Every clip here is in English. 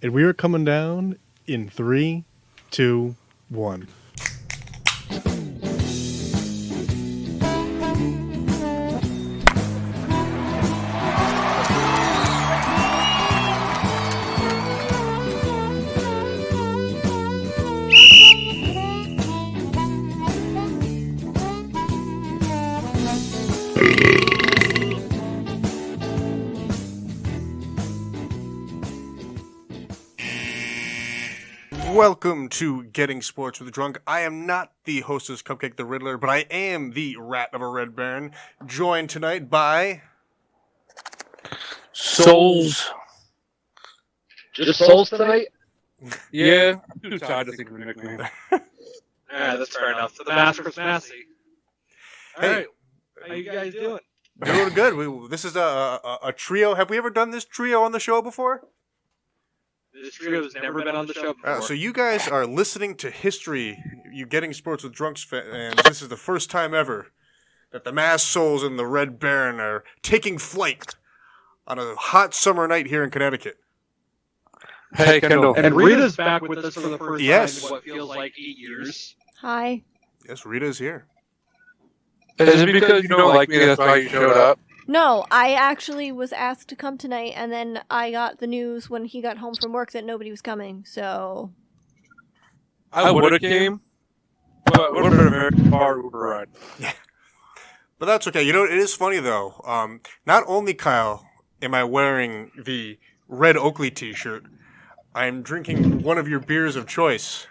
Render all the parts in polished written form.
And we are coming down in 3, 2, 1. Welcome to Getting Sports with the Drunk. I am not the hostess Cupcake the Riddler, but I am the Rat of a Red Baron, joined tonight by... Souls. Just Souls tonight? Yeah, I'm too tired to think of a nickname. Yeah, that's fair enough. The Master Massey. All Hey. right. How you guys doing? Doing good. This is a trio. Have we ever done this trio on the show before? This trio has never been on the show before. So you guys are listening to history, you Getting Sports with Drunks fans. This is the first time ever that the Masked Souls and the Red Baron are taking flight on a hot summer night here in Connecticut. Hey, Kendall. And Rita's back with us for the first Yes. time in what feels like 8 years. Hi. Yes, Rita's here. Is it because you don't like me that's why you showed up? No, I actually was asked to come tonight, and then I got the news when he got home from work that nobody was coming, so... I would have came, but it would have been a very far Uber ride. But that's okay. You know, it is funny, though. Not only, Kyle, am I wearing the red Oakley t-shirt, I am drinking one of your beers of choice.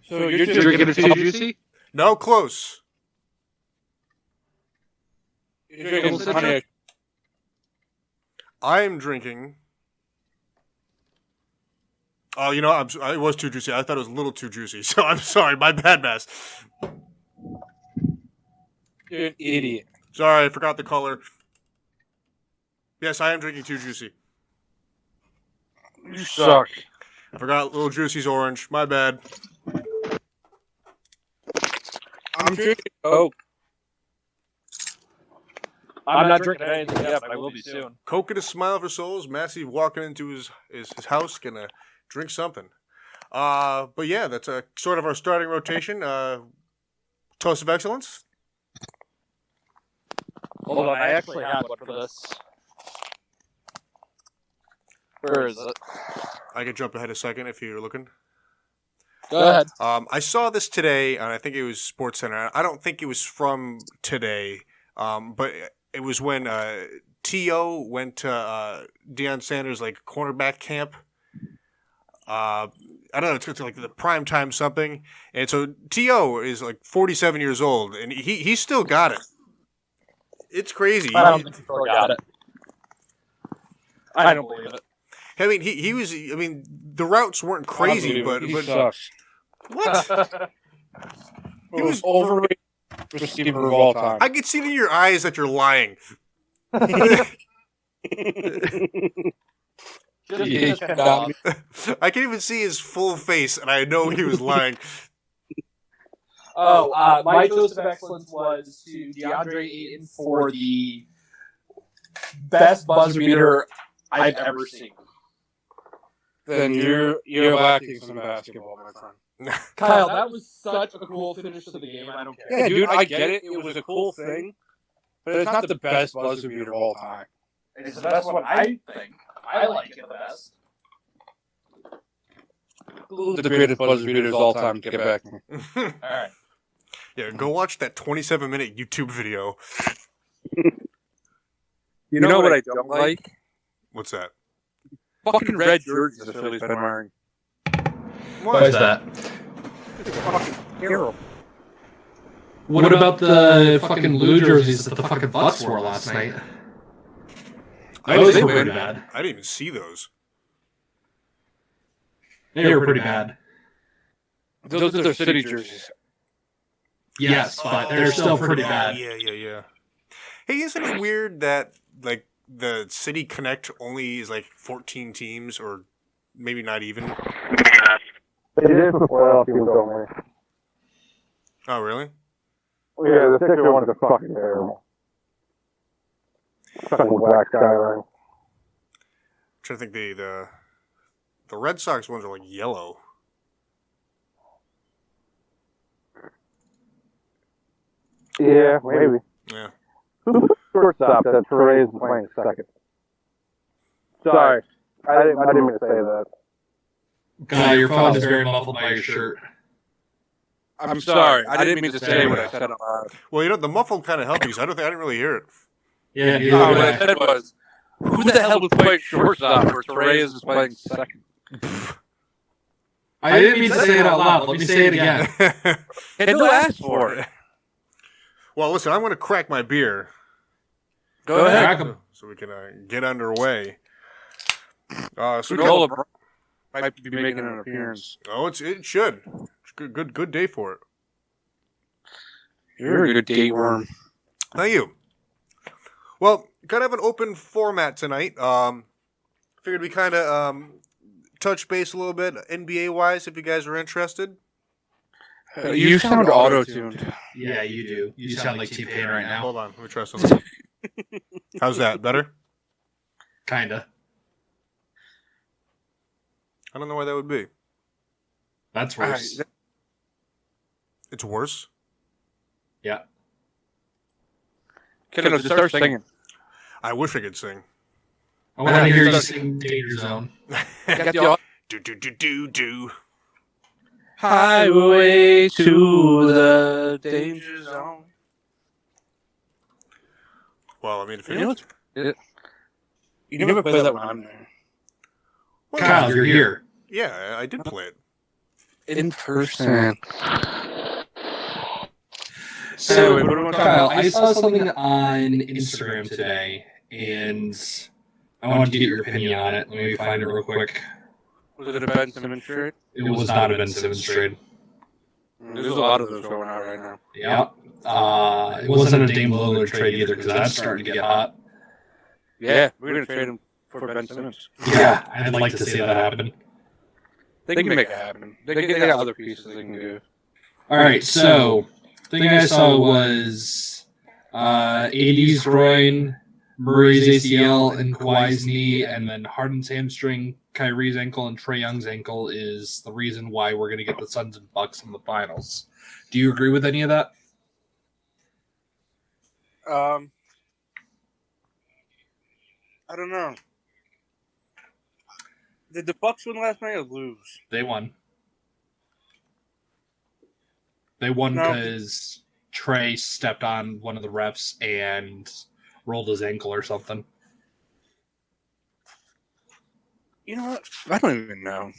So you're just Drinking a Too Juicy? No, close. You're drinking honey. I am drinking... Oh, you know, it was too juicy. I thought it was a little too juicy, so I'm sorry. My bad, Mass. You're an idiot. Sorry, I forgot the color. Yes, I am drinking too juicy. You suck. I forgot little juicy's orange. My bad. I'm drinking Coke. I'm not drinking anything yet, but I will be soon. Coke and a smile for souls. Massey walking into his house, gonna drink something. But yeah, that's sort of our starting rotation. Toast of excellence. Hold on, I actually have one for this. Where is it? I can jump ahead a second if you're looking. Go ahead. I saw this today, and I think it was SportsCenter. I don't think it was from today, but it was when T.O. went to Deion Sanders' like cornerback camp. I don't know, it's like the prime time something. And so T.O. is like 47 years old, and he still got it. It's crazy. I don't think he still got it. I don't believe it. I mean, he was. I mean, the routes weren't crazy, but sucks. what? He was overrated receiver of all time. I could see it in your eyes that you're lying. Yeah. I can even see his full face, and I know he was lying. My toast of excellence was to DeAndre Ayton for the best buzzer beater I've ever seen. Then you're lacking some basketball, my friend. Kyle, that was such a cool finish to the game, and I don't care. Yeah, dude, I get it. It was a cool thing, but it's not the best buzzer beater of all time. It's the best one I think. I like it the best. The greatest buzzer beaters of all time. Get back to me. All right. Yeah, go watch that 27-minute YouTube video. You know what I don't like? What's that? Fucking red jerseys the Phillies been wearing. Why is that? It's fucking terrible. What about the fucking blue jerseys that the fucking Bucks wore last night? Those were pretty bad. I didn't even see those. They were pretty bad. Those are their city jerseys. Yes, but they're still pretty bad. Yeah. Hey, isn't it weird that like the City Connect only is like 14 teams, or maybe not even? It is the playoff teams only. Oh, really? Yeah, the Sixer ones are fucking terrible. Fucking black skyline. I'm trying to think the The Red Sox ones are like yellow. Yeah, maybe. Yeah. Who's shortstop that Trey's playing second? Sorry, I didn't mean to say that. God, your phone is very muffled by your shirt. I'm sorry. I didn't mean to say what I said out loud. Well, the muffled kind of helped you. So I didn't really hear it. Yeah, What I said was, who the hell would play shortstop where Torres is playing second? I didn't mean to say it out loud. Let me say it again. And who asked for it? Well, listen, I'm going to crack my beer. Go ahead. Crack 'em. So we can get underway. So Coca-Cola might be making an appearance. Oh, it should. It's good day for it. You're a good date worm. Thank you. Well, kind of an open format tonight. Figured we kind of touch base a little bit NBA wise, if you guys are interested. You sound auto-tuned. Yeah, you do. You sound like T-Pain right now. Hold on, let me try something. How's that? Better? Kinda. I don't know why that would be. That's worse. It's worse? Yeah. Kiddo, just start singing. I wish I could sing. I want to hear you sing Danger Zone. Do. Highway to the danger zone. Well, I mean, if You never play that when I'm there. Well, Kyle, you're here. Yeah, I did play it. In person. So, Kyle, I saw something on Instagram today, and I wanted to get your opinion on it. Let me find it real quick. Was it a Ben Simmons trade? It was not a Ben Simmons trade. There's a lot of those going on right now. Yeah. It wasn't a Dame Lillard trade either, because that's starting to get hot. Yeah, we're going to trade him for Ben Simmons. Yeah, I'd like to see that happen. They can make it happen. They got other pieces they can do. All right, so the thing I saw was AD's groin, Murray's ACL, and Kawhi's knee, and then Harden's hamstring, Kyrie's ankle, and Trae Young's ankle is the reason why we're going to get the Suns and Bucks in the finals. Do you agree with any of that? I don't know. Did the Bucks win last night or lose? They won. They won because Trae stepped on one of the refs and rolled his ankle or something. You know what? I don't even know.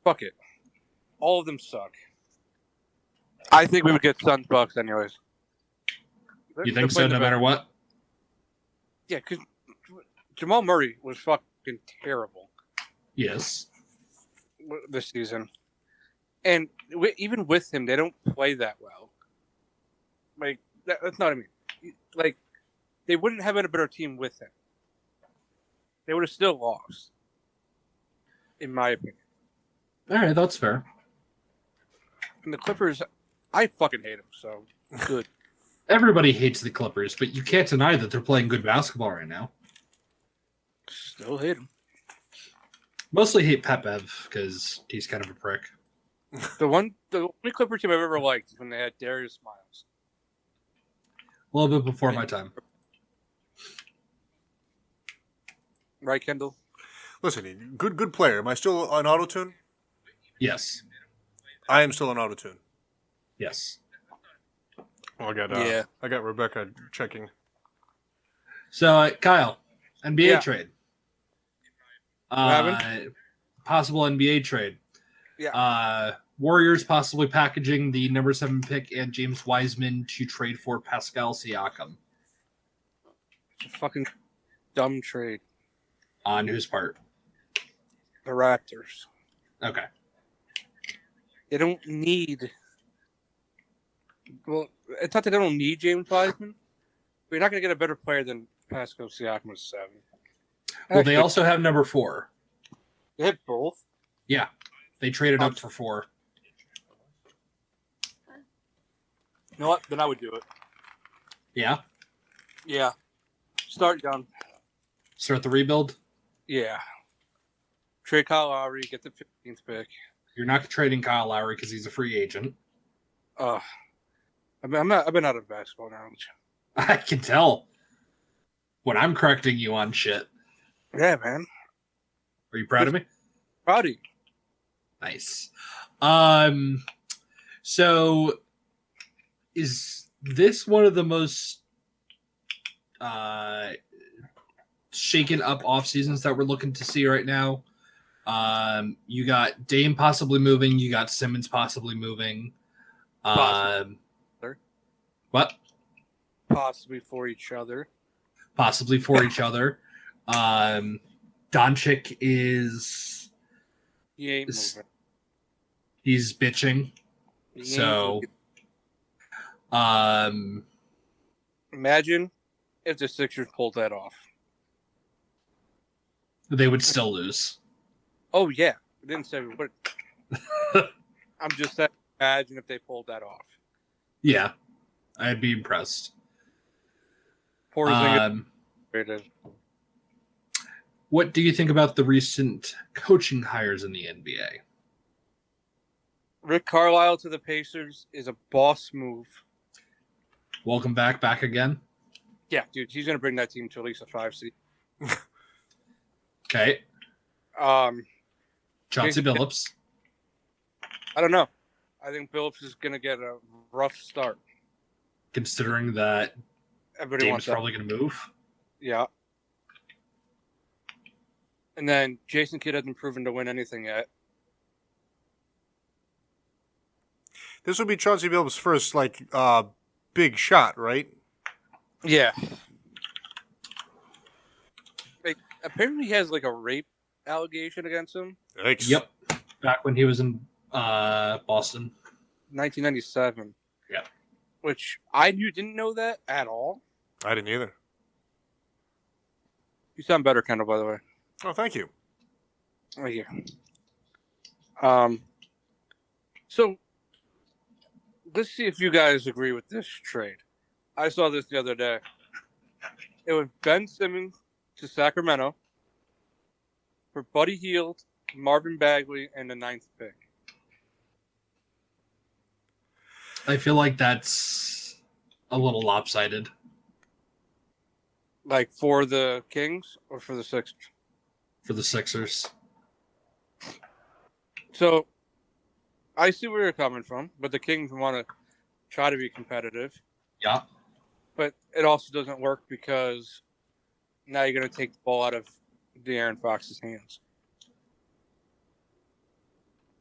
Fuck it. All of them suck. I think we would get Suns Bucks anyways. You think so, no matter what? Yeah, because Jamal Murray was fucking terrible Yes. this season. And even with him, they don't play that well. Like, that's not what I mean. Like, they wouldn't have been a better team with him. They would have still lost, in my opinion. All right, that's fair. And the Clippers, I fucking hate them, so good. Everybody hates the Clippers, but you can't deny that they're playing good basketball right now. Still hate them. Mostly hate Pat Bev because he's kind of a prick. The only Clipper team I've ever liked is when they had Darius Miles. A little bit before my time. Right, Kendall? Listen, good player. Am I still on auto-tune? Yes. I am still on auto-tune. Yes. Oh, I got Rebecca checking. So, Kyle, NBA trade. happened? Possible NBA trade. Yeah. Warriors possibly packaging the number 7 pick and James Wiseman to trade for Pascal Siakam. It's a fucking dumb trade. On whose part? The Raptors. Okay. They don't need... Well, it's not that they don't need James Wiseman, but you're not going to get a better player than Pascal Siakam with 7. Well, they also have number 4. They have both? Yeah. They traded up for 4. You know what? Then I would do it. Yeah? Yeah. Start young. Start the rebuild? Yeah. Trade Kyle Lowry, get the 15th pick. You're not trading Kyle Lowry because he's a free agent. I've been out of basketball knowledge. I can tell when I'm correcting you on shit. Yeah, man. Are you proud of me? Proud of you. Nice. So is this one of the most shaken up off seasons that we're looking to see right now? You got Dame possibly moving, you got Simmons possibly moving. Possibly. What? Possibly for each other. Possibly for each other. Doncic is He ain't moving. he's bitching. He ain't So moving. Imagine if the Sixers pulled that off. they would still lose. Oh yeah, I didn't say we would. I'm just saying, imagine if they pulled that off. Yeah, I'd be impressed. Porzingis. What do you think about the recent coaching hires in the NBA? Rick Carlisle to the Pacers is a boss move. Welcome back again. Yeah, dude, he's going to bring that team to at least a 5 seed. Okay, Chauncey Billups. I don't know. I think Billups is going to get a rough start. Considering that Everybody Dame's wants that. probably going to move. Yeah. And then Jason Kidd hasn't proven to win anything yet. This would be Chauncey Billups' first big shot, right? Yeah. Like, apparently he has like a rape allegation against him. Yikes. Yep, back when he was in Boston. 1997. Yeah. Which I didn't know that at all. I didn't either. You sound better, Kendall, by the way. Oh, thank you. Right here. So let's see if you guys agree with this trade. I saw this the other day. It was Ben Simmons to Sacramento for Buddy Hield, Marvin Bagley, and the 9th pick. I feel like that's a little lopsided. Like for the Kings or for the Sixers? For the Sixers. So I see where you're coming from, but the Kings want to try to be competitive. Yeah. But it also doesn't work because now you're going to take the ball out of De'Aaron Fox's hands.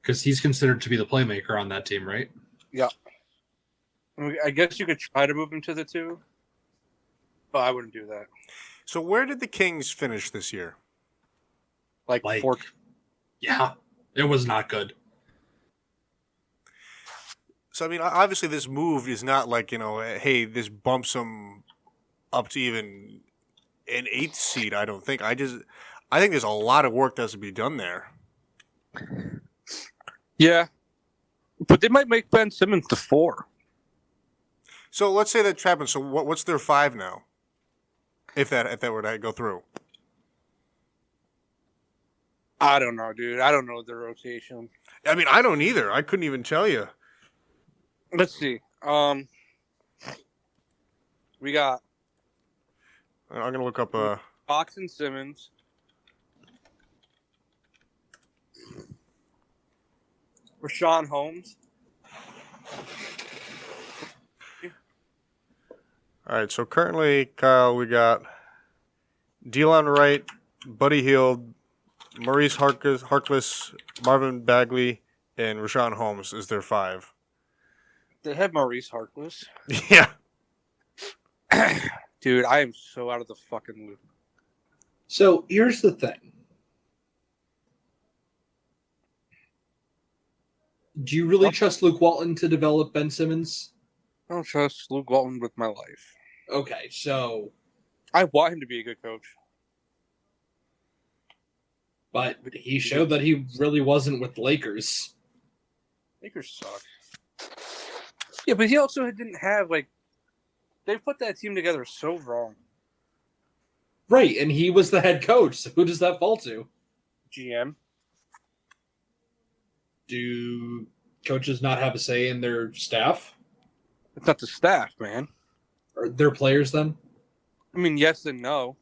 Because he's considered to be the playmaker on that team, right? Yeah. I guess you could try to move him to the 2, but I wouldn't do that. So where did the Kings finish this year? Like 4. Yeah, it was not good. So, I mean, obviously this move is not like, hey, this bumps them up to even an 8th seed, I don't think. I think there's a lot of work that has to be done there. Yeah. But they might make Ben Simmons the 4. So let's say that happens. So what's their 5 now? If that were to go through. I don't know, dude. I don't know the rotation. I mean, I don't either. I couldn't even tell you. Let's see. We got I'm gonna look up. Fox and Simmons. Rashawn Holmes. All right. So currently, Kyle, we got Delon Wright, Buddy Hield, Maurice Harkless, Marvin Bagley, and Rashawn Holmes is their 5. They have Maurice Harkless. Yeah. Dude, I am so out of the fucking loop. So here's the thing. Do you really trust Luke Walton to develop Ben Simmons? I don't trust Luke Walton with my life. Okay, so... I want him to be a good coach. But he showed that he really wasn't with the Lakers. Lakers suck. Yeah, but he also didn't have, they put that team together so wrong. Right, and he was the head coach, so who does that fall to? GM. Do coaches not have a say in their staff It's not the staff, man. or their players? Then I mean, yes and no.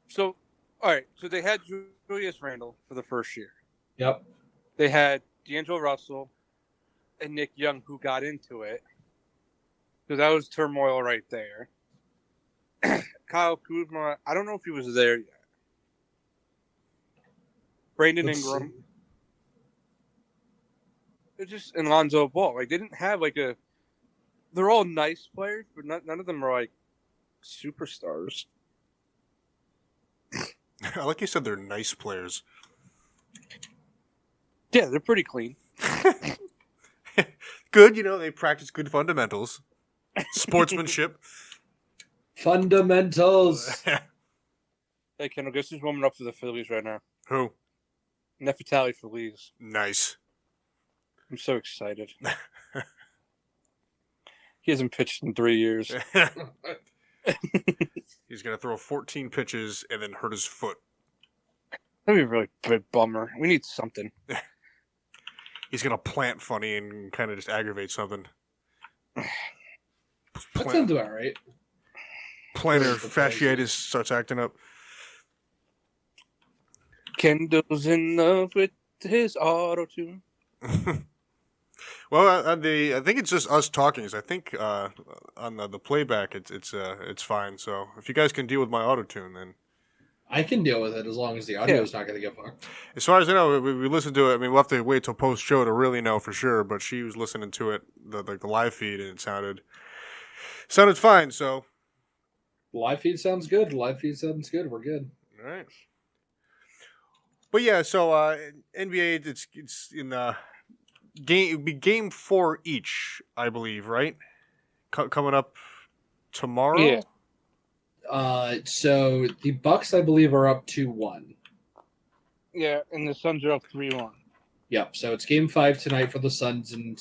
So, all right. So they had Julius Randle for the first year. yep. They had D'Angelo Russell and Nick Young, who got into it. So that was turmoil right there. Kyle Kuzma, I don't know if he was there yet. Brandon Let's Ingram. see. It's just and Lonzo Ball. Like they didn't have like a. They're all nice players, but none of them are like superstars. I like you said they're nice players. Yeah, they're pretty clean. Good, they practice good fundamentals. Sportsmanship. Fundamentals. Hey, Kendall, guess who's warming up for the Phillies right now? Who? Nefertali Feliz. Nice. I'm so excited. He hasn't pitched in 3 years. He's going to throw 14 pitches and then hurt his foot. That'd be a really big bummer. We need something. He's going to plant funny and kind of just aggravate something. That sounds about right. Plantar fasciitis starts acting up. Kendall's in love with his auto tune. Well, I think it's just us talking. I think on the playback, it's fine. So if you guys can deal with my auto tune, then I can deal with it as long as the audio is not going to get fucked. as far as I know, we listened to it. I mean, we'll have to wait till post show to really know for sure. But she was listening to it, the live feed, and it sounded fine. So The live feed sounds good. We're good. all right. But yeah, so NBA, it's in the game. It'd be game 4 each, I believe, right? Coming up tomorrow. Yeah. So the Bucks, I believe, are up 2-1. Yeah, and the Suns are up 3-1. Yep. So it's game 5 tonight for the Suns and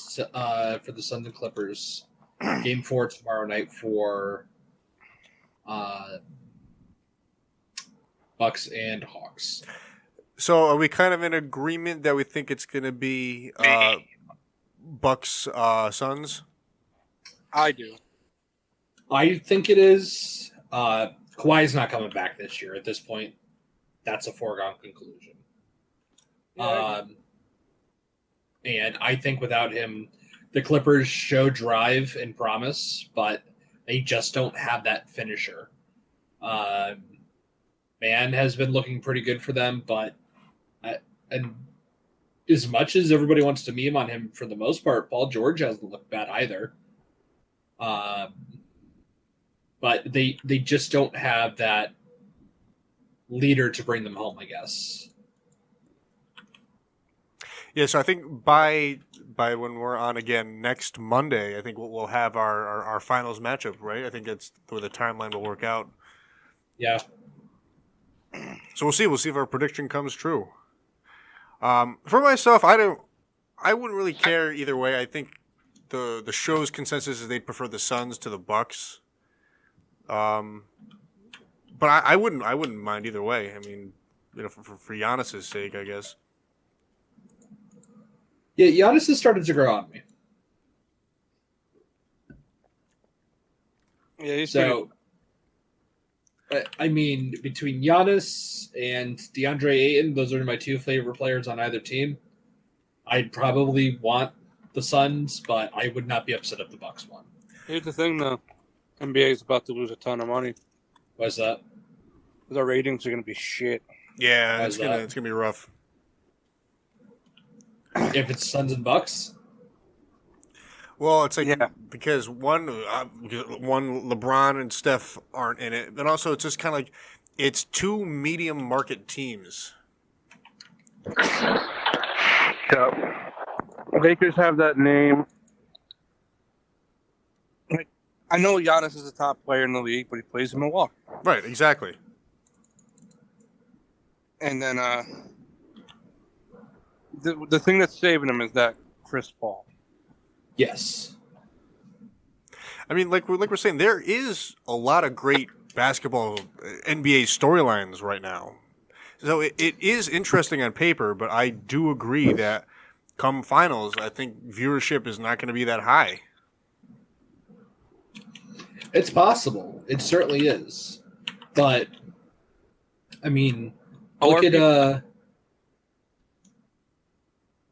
Clippers. Game 4 tomorrow night for Bucks and Hawks. So are we kind of in agreement that we think it's going to be Bucks Suns? I do. I think it is. Kawhi's not coming back this year. At this point, that's a foregone conclusion. And I think without him, the Clippers show drive and promise, but they just don't have that finisher. Man has been looking pretty good for them, but and as much as everybody wants to meme on him for the most part, Paul George hasn't looked bad either. But they just don't have that leader to bring them home, I guess. Yeah, so I think by when we're on again next Monday, I think we'll have our finals matchup, right? I think that's where the timeline will work out. Yeah. So we'll see. We'll see if our prediction comes true. For myself, I wouldn't really care either way. I think the show's consensus is they'd prefer the Suns to the Bucks. But I wouldn't mind either way. I mean, for Giannis's sake, I guess. Yeah, Giannis has started to grow on me. Yeah, he's So, I mean, between Giannis and DeAndre Ayton, those are my two favorite players on either team. I'd probably want the Suns, but I would not be upset if the Bucks won. Here's the thing, though. NBA is about to lose a ton of money. Why's that? Because our ratings are going to be shit. Yeah, How's it's gonna be rough. If it's Suns and Bucks? Well, it's like Yeah. because one LeBron and Steph aren't in it, but also it's just kind of like it's two medium market teams. Yeah. Lakers have that name. I know Giannis is a top player in the league, but he plays in Milwaukee. Right, exactly. And then the thing that's saving him is that Chris Paul. Yes. I mean, like we're saying, there is a lot of great basketball NBA storylines right now. So it is interesting on paper, but I do agree that come finals, I think viewership is not going to be that high. It's possible. It certainly is. But I mean, look at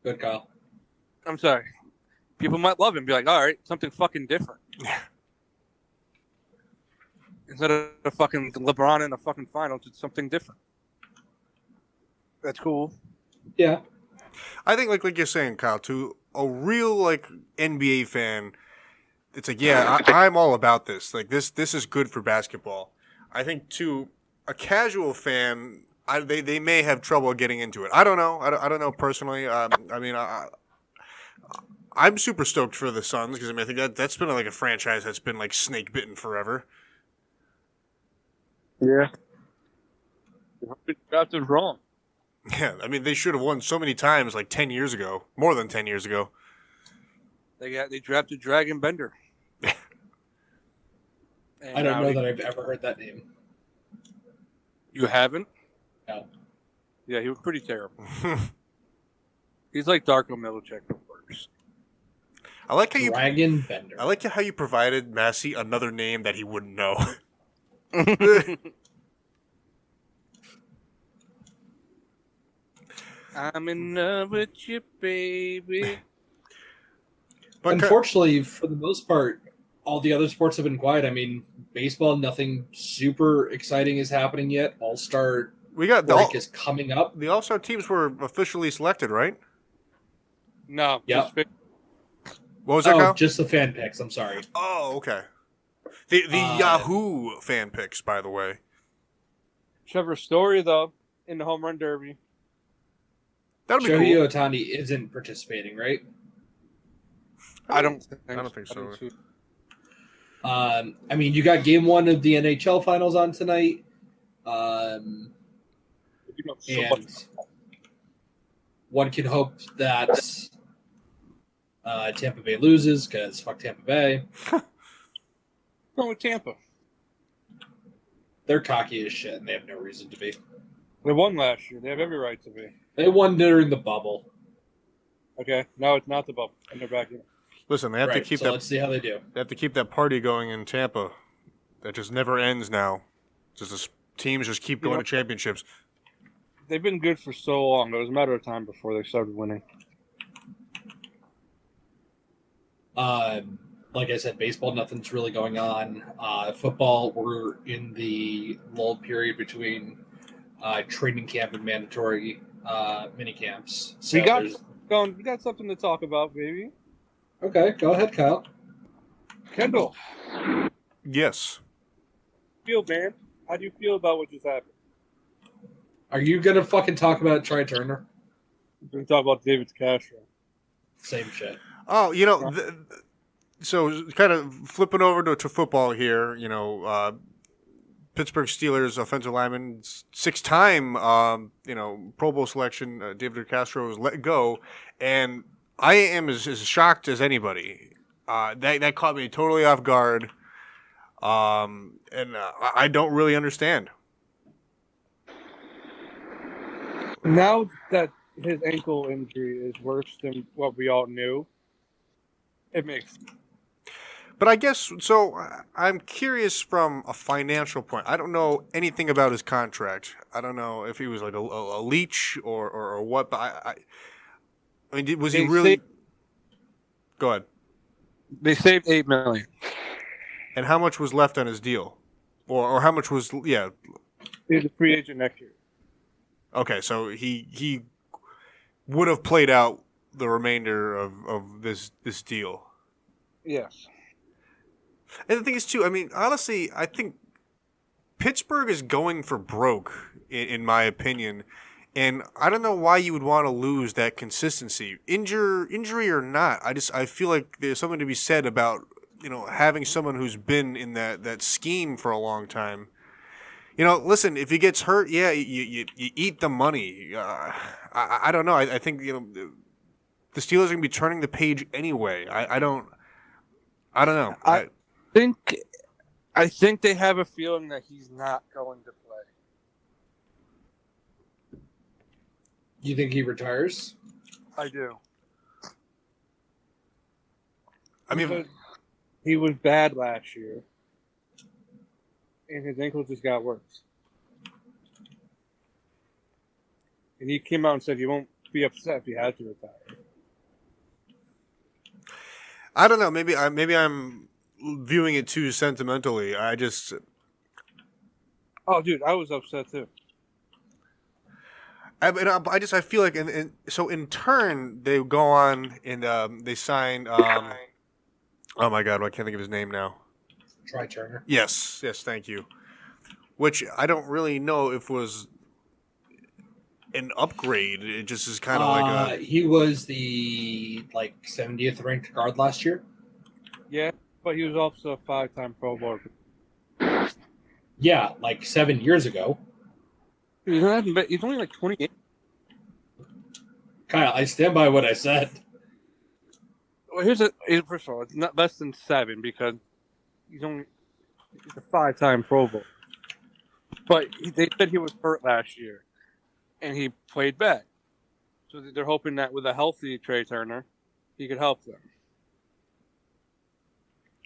good Kyle. I'm sorry. People might love him. Be like, all right, something fucking different. Instead of a fucking LeBron in a fucking finals, it's something different. That's cool. Yeah. I think like you're saying, Kyle, to a real like NBA fan, it's like, yeah, I'm all about this. Like this is good for basketball. I think to a casual fan, they may have trouble getting into it. I don't know. I don't know personally. I mean, I'm super stoked for the Suns because I mean I think that's been like a franchise that's been like snake bitten forever. Yeah. Been drafted wrong. Yeah, I mean they should have won so many times like 10 years ago, more than 10 years ago. They drafted Dragon Bender. I don't know that I've ever heard that name. You haven't? No. Yeah, he was pretty terrible. He's like Darko Milicic but worse. I like how Dragon Bender. I like how you provided Massey another name that he wouldn't know. I'm in love with you, baby. But unfortunately, for the most part, all the other sports have been quiet. I mean, baseball, nothing super exciting is happening yet. All-Star we got break is coming up. The All-Star teams were officially selected, right? No. Yeah. What was that, Kyle? Just the fan picks. I'm sorry. Oh, okay. The Yahoo fan picks, by the way. Trevor Story, though, in the home run derby. That'll be Shohei cool. Ohtani isn't participating, right? I don't think so. I mean, you got Game 1 of the NHL Finals on tonight. And one can hope that Tampa Bay loses because fuck Tampa Bay. Going with Tampa. They're cocky as shit, and they have no reason to be. They won last year. They have every right to be. They won during the bubble. Okay, now it's not the bubble, and they're back in. Listen, they have to keep that. Let's see how they do. They have to keep that party going in Tampa. That just never ends now. Teams just keep going to championships. They've been good for so long. It was a matter of time before they started winning. Like I said, baseball, nothing's really going on. Football, we're in the lull period between training camp and mandatory mini camps. So we got something to talk about, baby. Okay, go ahead, Kyle. Kendall. Yes. Man? How do you feel about what just happened? Are you gonna fucking talk about Try Turner? We're going to talk about David Castro. Same shit. Oh, so kind of flipping over to football here, Pittsburgh Steelers offensive lineman, 6-time, Pro Bowl selection, David Castro was let go, and I am as shocked as anybody. That caught me totally off guard, and I don't really understand. Now that his ankle injury is worse than what we all knew, it makes. But I guess, so I'm curious from a financial point. I don't know anything about his contract. I don't know if he was like a leech or what, but I mean, was he really... Go ahead. They saved $8 million. And how much was left on his deal? Or how much was, yeah. He's a free agent next year. Okay, so he would have played out the remainder of this deal. Yes. And the thing is, too, I mean, honestly, I think Pittsburgh is going for broke, in my opinion. And I don't know why you would want to lose that consistency. Injury or not, I feel like there's something to be said about, having someone who's been in that scheme for a long time. Listen, if he gets hurt, yeah, you eat the money. I don't know. I think, the Steelers are going to be turning the page anyway. I don't know. I think they have a feeling that he's not going to play. You think he retires? I do. I mean, Because he was bad last year, and his ankle just got worse. And he came out and said he won't be upset if he had to retire. I don't know. Maybe I'm viewing it too sentimentally. Oh, dude, I was upset too. I feel like, so in turn they go on and they sign. Oh my God, I can't think of his name now. Try Turner. Yes, thank you. Which I don't really know if was an upgrade. It just is kind of like a. He was the 70th ranked guard last year. Yeah, but he was also a 5-time Pro Bowler. Yeah, 7 years ago. He's only like 28. Kyle, I stand by what I said. Well, first of all, it's not less than 7 because he's a 5-time Pro Bowl. But they said he was hurt last year, and he played back. So they're hoping that with a healthy Trey Turner, he could help them.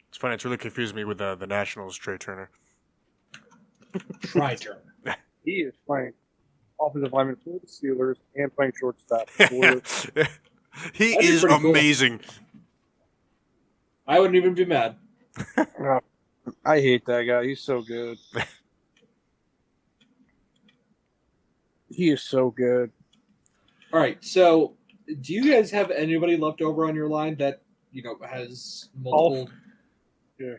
It's funny. It's really confused me with the Nationals, Trey Turner. Try Turner. He is playing offensive lineman for the Steelers and playing shortstop. For... He That'd be is pretty cool. amazing. I wouldn't even be mad. I hate that guy. He's so good. He is so good. All right, so do you guys have anybody left over on your line that has multiple? Yeah.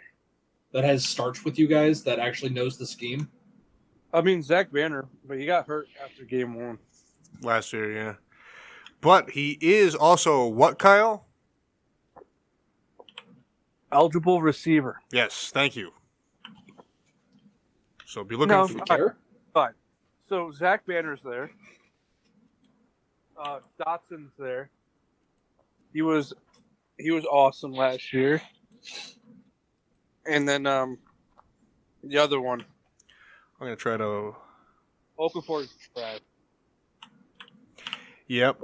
That has starts with you guys that actually knows the scheme? I mean, Zach Banner, but he got hurt after game 1. Last year, yeah. But he is also what, Kyle? Eligible receiver. Yes, thank you. So be looking for. Care? Fine. So Zach Banner's there. Dotson's there. He was awesome last year. And then the other one. I'm gonna try to. Okafor's trash. Yep.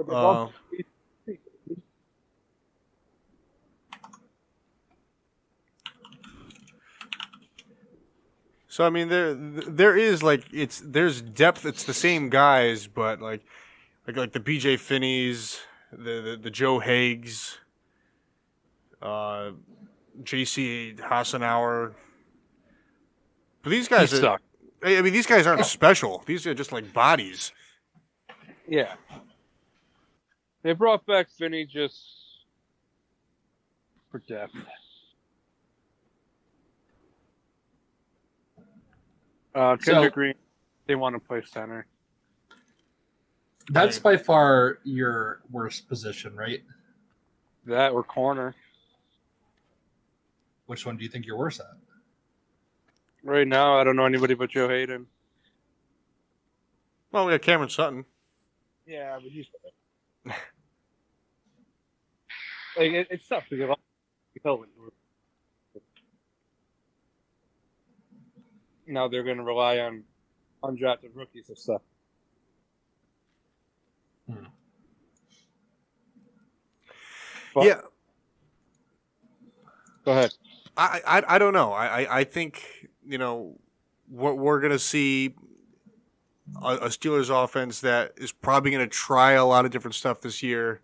So I mean, there is there's depth. It's the same guys, but like the BJ Finneys, the Joe Higgs, JC Hassenauer. But these guys suck. I mean, these guys aren't special. These are just like bodies. Yeah. They brought back Finney just for depth. Kendrick Green, they want to play center. That's by far your worst position, right? That or corner. Which one do you think you're worse at? Right now, I don't know anybody but Joe Hayden. Well, we got Cameron Sutton. Yeah, but he's like it's tough to get off. Now they're going to rely on undrafted rookies and stuff. But, Yeah. Go ahead. I don't know. I think, what we're going to see a Steelers offense that is probably going to try a lot of different stuff this year.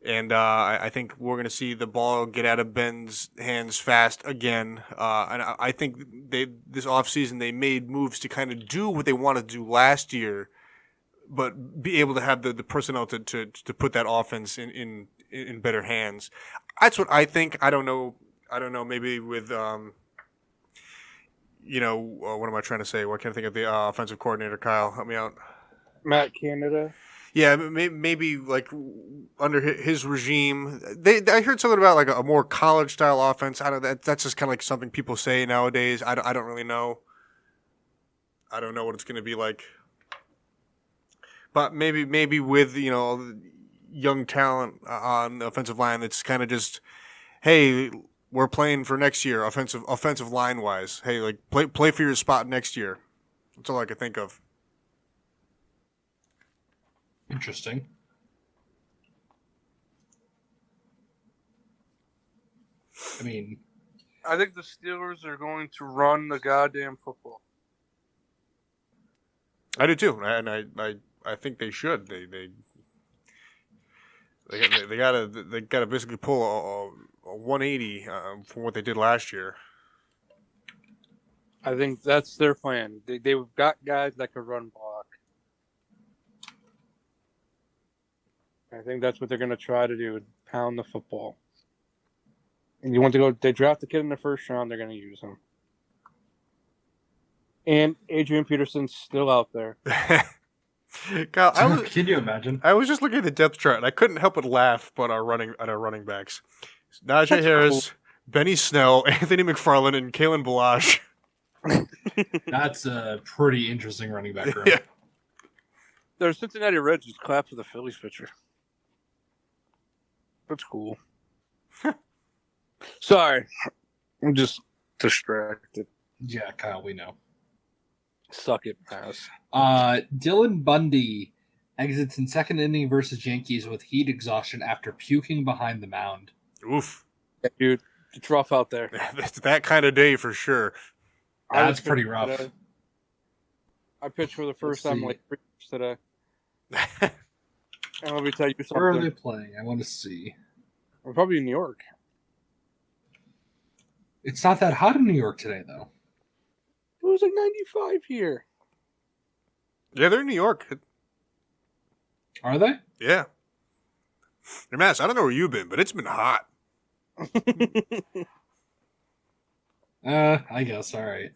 And I think we're going to see the ball get out of Ben's hands fast again. And I think this offseason they made moves to kind of do what they wanted to do last year, but be able to have the personnel to put that offense in better hands. That's what I think. I don't know. Maybe with what am I trying to say? What can I think of the offensive coordinator? Kyle, help me out. Matt Canada. Yeah, maybe like under his regime, I heard something about like a more college style offense. I don't. That's just kind of like something people say nowadays. I don't really know. I don't know what it's going to be like. But maybe with young talent on the offensive line, that's kind of just, hey, we're playing for next year, offensive line wise. Hey, like play for your spot next year. That's all I could think of. Interesting. I mean, I think the Steelers are going to run the goddamn football. I do too, and I think they should. They gotta basically pull a 180 from what they did last year. I think that's their plan. They've got guys that can run block. I think that's what they're going to try to do, pound the football. And you want to go, they draft the kid in the first round, they're going to use him. And Adrian Peterson's still out there. Kyle, can you imagine? I was just looking at the depth chart, and I couldn't help but laugh at our running backs. Najee That's Harris, cool. Benny Snell, Anthony McFarland, and Kalen Balazs. That's a pretty interesting running back room. Yeah. The Cincinnati Reds just clapped for the Phillies pitcher. That's cool. Sorry. I'm just distracted. Yeah, Kyle, we know. Suck it, pass. Dylan Bundy exits in second inning versus Yankees with heat exhaustion after puking behind the mound. Oof. Yeah, dude, it's rough out there. It's that kind of day for sure. That's pretty rough. Today. I pitched for the first time like 3 years today. And let me tell you something. Where are they playing? I want to see. We're probably in New York. It's not that hot in New York today, though. It was like 95 here. Yeah, they're in New York. Are they? Yeah. Hey, Mass, I don't know where you've been, but it's been hot. I guess. All right.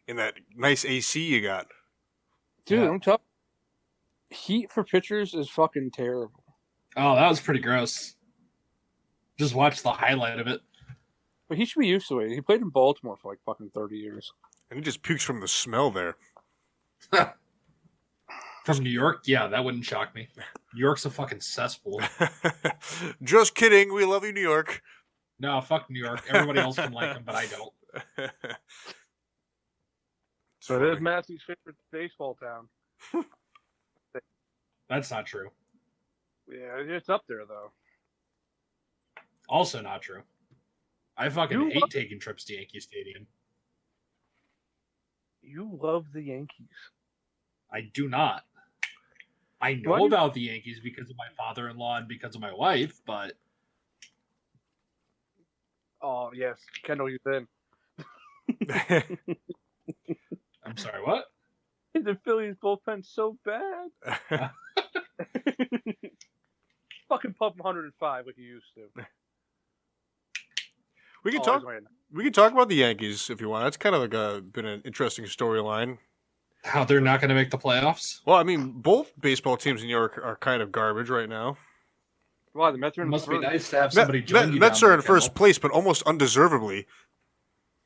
In that nice AC you got. Dude, Yeah. I'm tough. Heat for pitchers is fucking terrible. Oh, that was pretty gross. Just watch the highlight of it. But he should be used to it. He played in Baltimore for like fucking 30 years. And he just pukes from the smell there. From New York? Yeah, that wouldn't shock me. New York's a fucking cesspool. Just kidding. We love you, New York. No, fuck New York. Everybody else can like them, but I don't. So it is Massey's favorite baseball town. That's not true. Yeah, it's up there, though. Also not true. I fucking hate taking trips to Yankee Stadium. You love the Yankees. I do not. I know about the Yankees because of my father-in-law and because of my wife, but... Oh, yes. Kendall, you've been. I'm sorry, what? The Phillies bullpen's so bad. Fucking pump 105 like you used to. We can talk about the Yankees if you want. That's kind of like been an interesting storyline. How they're not going to make the playoffs? Well, I mean, both baseball teams in New York are kind of garbage right now. Wow, the Mets are in must first. be nice to have somebody join you. Mets are in first place, but almost undeservedly.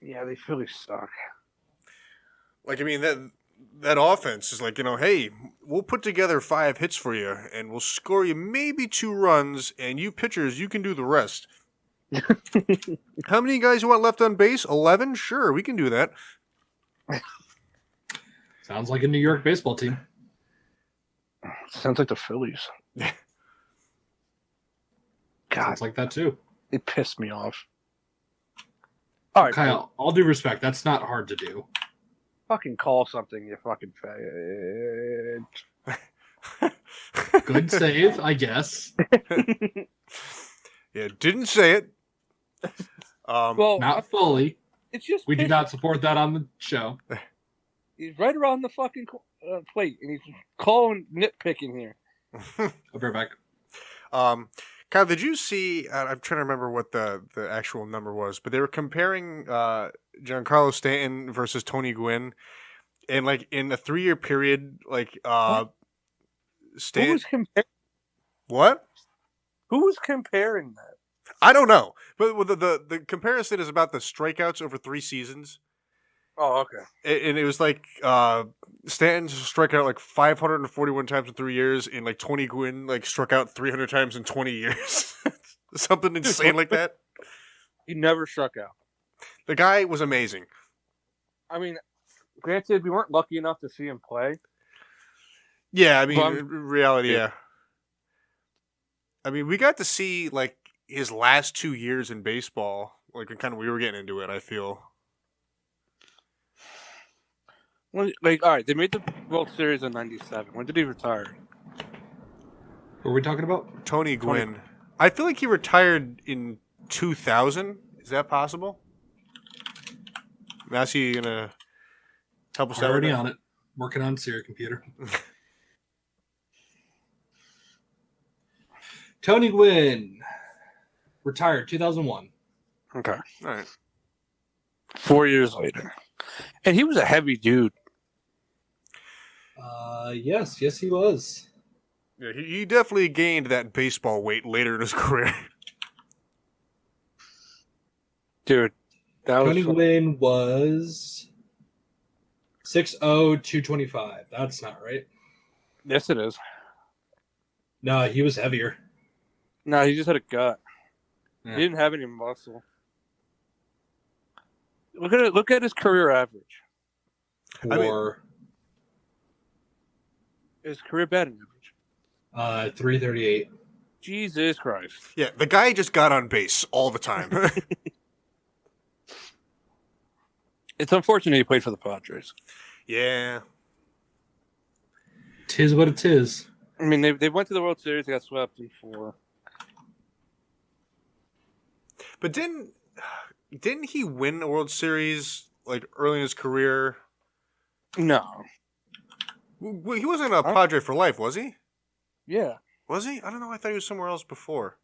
Yeah, they Phillies suck. Like, I mean, that offense is like, hey, we'll put together 5 hits for you, and we'll score you maybe 2 runs, and you pitchers, you can do the rest. How many guys you want left on base? 11? Sure, we can do that. Sounds like a New York baseball team. Sounds like the Phillies. God, Sounds like that too. it pissed me off. All right, Kyle, all due respect, that's not hard to do. fucking call something, you fucking fag. Good save, I guess. Yeah, didn't say it. Well, Not fully. it's just We do not support that on the show. He's right around the fucking plate, and he's calling nitpicking here. I'll be right back. Kyle, did you see? I'm trying to remember what the actual number was, but they were comparing Giancarlo Stanton versus Tony Gwynn, and like in a 3-year period, like Stanton. What? Who was comparing that? I don't know, but the comparison is about the strikeouts over 3 seasons. Oh, okay. And it was like Stanton struck out like 541 times in 3 years, and like Tony Gwynn like struck out 300 times in 20 years. Something insane like that. He never struck out. The guy was amazing. I mean, granted, we weren't lucky enough to see him play. Yeah, I mean, But in reality, yeah. I mean, we got to see like his last 2 years in baseball, like kind of we were getting into it. I feel. Like, all right, they made the World Series in '97. When did he retire? What are we talking about? Tony Gwynn. I feel like he retired in 2000. Is that possible? Massey, you gonna help us out? Already on it. Working on Siri computer. Tony Gwynn retired 2001. Okay, All right. 4 years later, and he was a heavy dude. Yes, he was. Yeah, he definitely gained that baseball weight later in his career. Dude, that Tony was Gwynn was 6'0", 225. That's not right. yes, it is. No, he was heavier. No, he just had a gut. Yeah. He didn't have any muscle. Look at it. Look at his career average. For His career batting average. 338. Jesus Christ. Yeah, the guy just got on base all the time. It's unfortunate he played for the Padres. Yeah. Tis what it is. I mean, they went to the World Series. They got swept in 4. But didn't he win a World Series like early in his career? No. He wasn't a Padre for life, was he? Yeah. Was he? I don't know. I thought he was somewhere else before.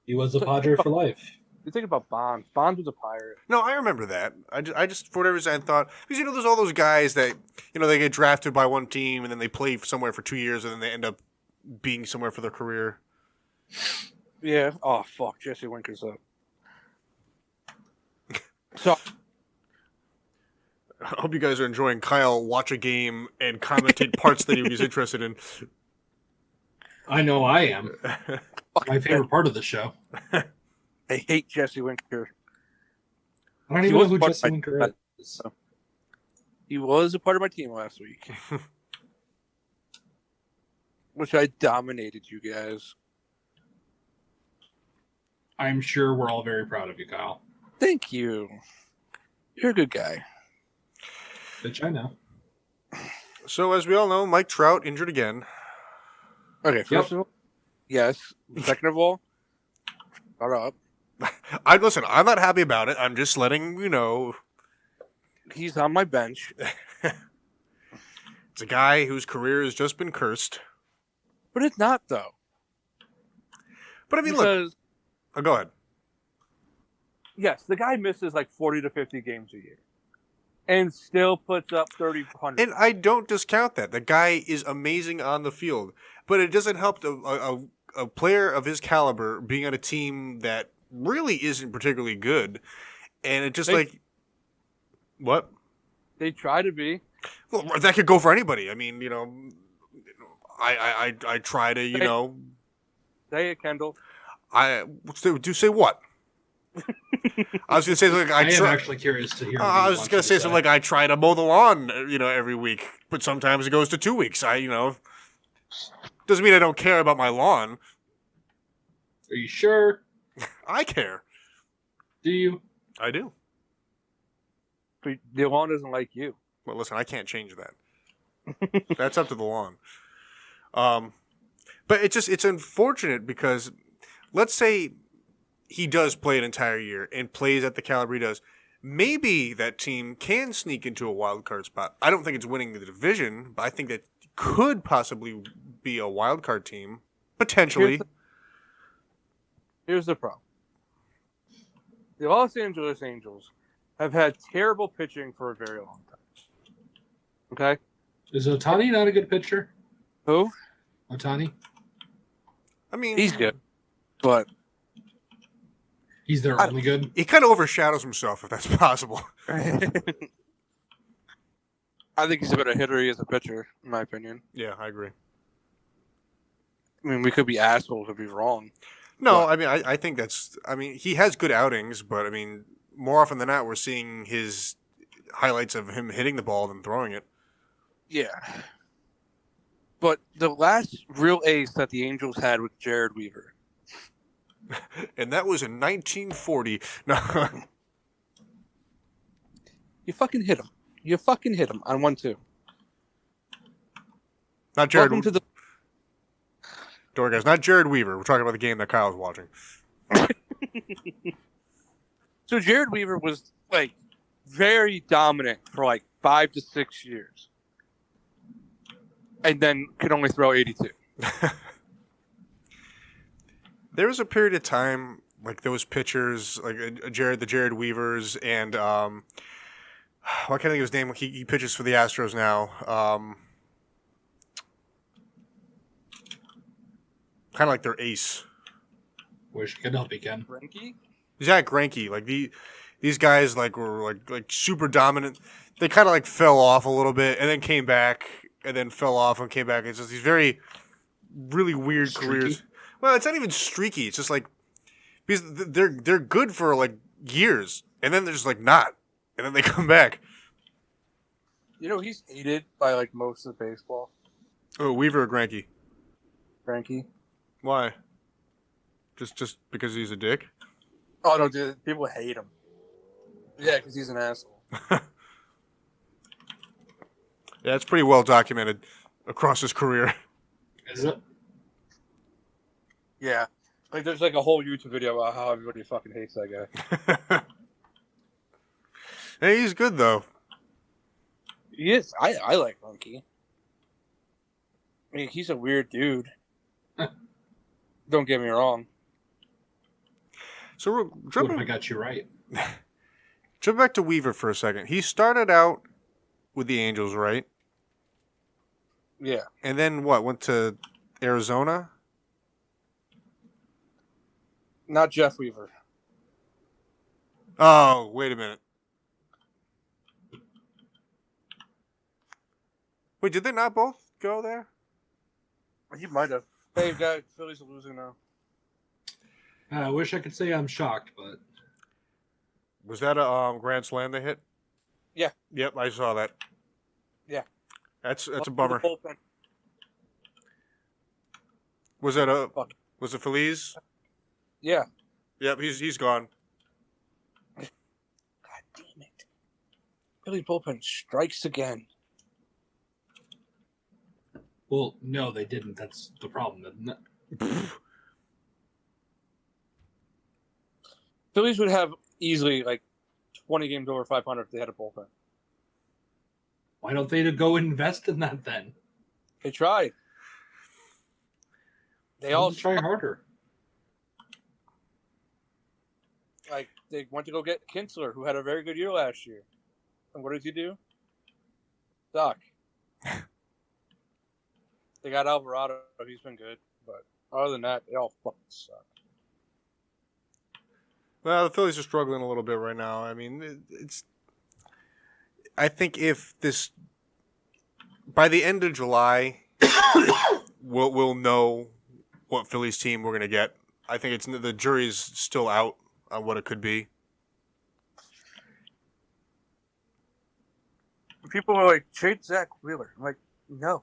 He was a Padre for life. You think about Bonds. Bonds was a Pirate. No, I remember that. I just for whatever reason I thought because there's all those guys that they get drafted by one team and then they play somewhere for 2 years and then they end up being somewhere for their career. Yeah. Oh fuck, Jesse Winker's up. So I hope you guys are enjoying Kyle watch a game and commentate parts that he was interested in. I know I am. My favorite part of the show. I hate Jesse Winker. I don't He even know was who part Jesse of my- Winker is. He was a part of my team last week, which I dominated you guys. I'm sure we're all very proud of you, Kyle. Thank you. You're a good guy. Which I know. So as we all know, Mike Trout injured again. Okay, first of all, yes. Second of all, shut up. Listen. I'm not happy about it. I'm just letting you know. He's on my bench. It's a guy whose career has just been cursed. But it's not, though. But I mean, look. Because, Oh, go ahead. yes, the guy misses like 40 to 50 games a year. And still puts up 3,000. And I don't discount that. The guy is amazing on the field. But it doesn't help a player of his caliber being on a team that really isn't particularly good. And it just what? They try to be. Well, that could go for anybody. I mean, I try to, Say it, Kendall. do say what? I was gonna say like I am actually curious to hear. I was just gonna say something like I try to mow the lawn, every week, but sometimes it goes to 2 weeks. Doesn't mean I don't care about my lawn. Are you sure? I care. Do you? I do. But the lawn doesn't like you. Well, listen, I can't change that. That's up to the lawn. But it's unfortunate because let's say he does play an entire year and plays at the caliber he does. Maybe that team can sneak into a wild card spot. I don't think it's winning the division, but I think that could possibly be a wild card team potentially. Here's the problem. The Los Angeles Angels have had terrible pitching for a very long time. Okay? Is Ohtani not a good pitcher? Who? Ohtani? I mean, He's good. But He's their only good? he kind of overshadows himself, if that's possible. I think he's a better hitter he is a pitcher, in my opinion. Yeah, I agree. I mean, we could be assholes if we're wrong. No, I mean, I think he has good outings, but I mean, more often than not, we're seeing his highlights of him hitting the ball than throwing it. Yeah. But the last real ace that the Angels had was Jared Weaver. And that was in 1940. No. You fucking hit him. You fucking hit him on 1-2. Not Jared. Welcome to the. Don't worry, guys. Not Jared Weaver. We're talking about the game that Kyle's watching. So Jared Weaver was like very dominant for like 5 to 6 years, and then could only throw 82. There was a period of time, like those pitchers, like the Jared Weavers, and I can't think of his name. He pitches for the Astros now. Kind of like their ace. Wish I could help you, Ken. Greinke? Zach Greinke, like these guys like were like super dominant. They kind of like fell off a little bit and then came back and then fell off and came back. It's just these really weird careers. Well, it's not even streaky. It's just like because they're good for like years and then they're just like not, and then they come back. You know, he's hated by like most of baseball. Oh, Weaver or Greinke? Greinke. Why? Just because he's a dick? Oh no, dude! People hate him. Yeah, because he's an asshole. Yeah, it's pretty well documented across his career. Is it? Yeah, like there's like a whole YouTube video about how everybody fucking hates that guy. Hey, he's good though. He is. I like Greinke. I mean, he's a weird dude. Don't get me wrong. So we're What if I jumping, got you right? jump back to Weaver for a second. He started out with the Angels, right? Yeah. And then what? Went to Arizona? Not Jeff Weaver. Oh, wait a minute. Wait, did they not both go there? He might have. Hey, guys, Phillies are losing now. I wish I could say I'm shocked, but Was that a grand slam they hit? Yeah. Yep, I saw that. Yeah. That's a bummer. Bullpen. Was it Fuck. was it Feliz? Yeah. Yep, he's gone. God damn it. Phillies bullpen strikes again. well, no, they didn't. That's the problem, isn't it? Phillies would have easily like 20 games over 500 if they had a bullpen. Why don't they go invest in that then? They tried. They all try harder. like they went to go get Kinsler, who had a very good year last year. And what does he do? Suck. They got Alvarado. He's been good, but other than that, they all fucking suck. Well, the Phillies are struggling a little bit right now. I mean, it's. I think if this by the end of July, we'll know what Phillies team we're gonna get. I think it's the jury's still out on what it could be. People are like, trade Zach Wheeler. I'm like, no.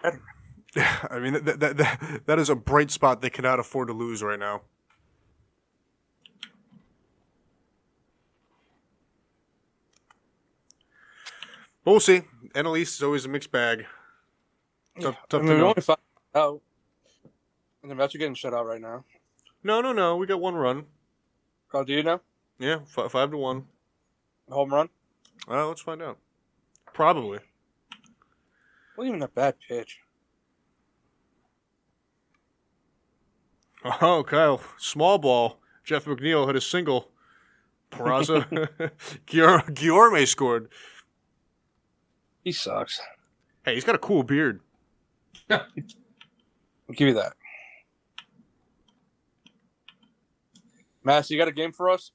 I mean, that is a bright spot they cannot afford to lose right now. But we'll see. NL East is always a mixed bag. Tough I to mean, we know. only found out. And the Mets are getting shut out right now. No. We got one run. Oh, do you know? Yeah, 5-1. Home run? Well, let's find out. Probably. Wasn't even a bad pitch. Oh, Kyle. Small ball. Jeff McNeil hit a single. Peraza. Guillorme scored. He sucks. Hey, he's got a cool beard. I'll give you that. Mass, you got a game for us?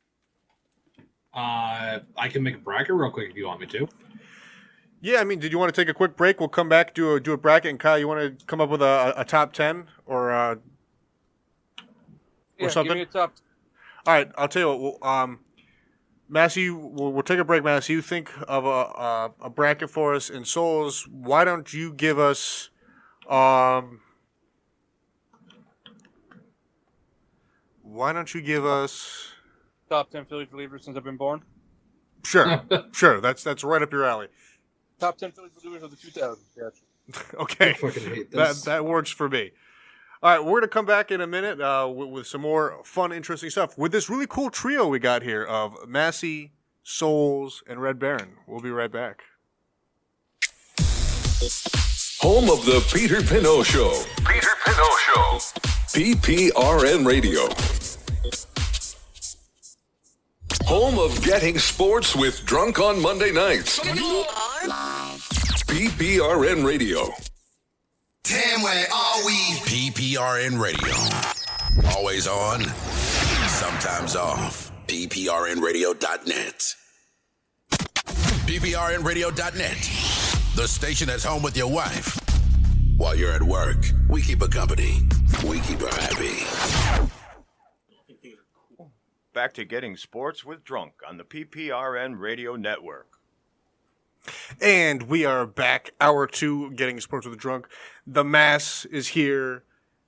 I can make a bracket real quick if you want me to. Yeah, I mean, did you want to take a quick break? We'll come back, do a bracket, and Kyle, you want to come up with a top 10 or something? Give me a top. All right, I'll tell you what. Massey, we'll take a break. Massey, you think of a bracket for us in Souls. Why don't you give us Why don't you give us... Top 10 Phillies relievers since I've been born. Sure, sure. That's right up your alley. Top 10 Phillies relievers of the 2000s. Gotcha. Okay, I fucking hate this. that works for me. All right, we're gonna come back in a minute with some more fun, interesting stuff with this really cool trio we got here of Massey, Souls, and Red Baron. We'll be right back. Home of the Peter Pinot Show. Peter Pinot Show. PPRN Radio. Home of Getting Sports with Drunk on Monday nights. PPRN Radio. Damn, where are we? PPRN Radio. Always on, sometimes off. PPRNradio.net. PPRNradio.net. The station that's home with your wife. While you're at work, we keep her company. We keep her happy. Back to Getting Sports with Drunk on the PPRN Radio Network. And we are back, hour 2, Getting Sports with the Drunk. The Mass is here.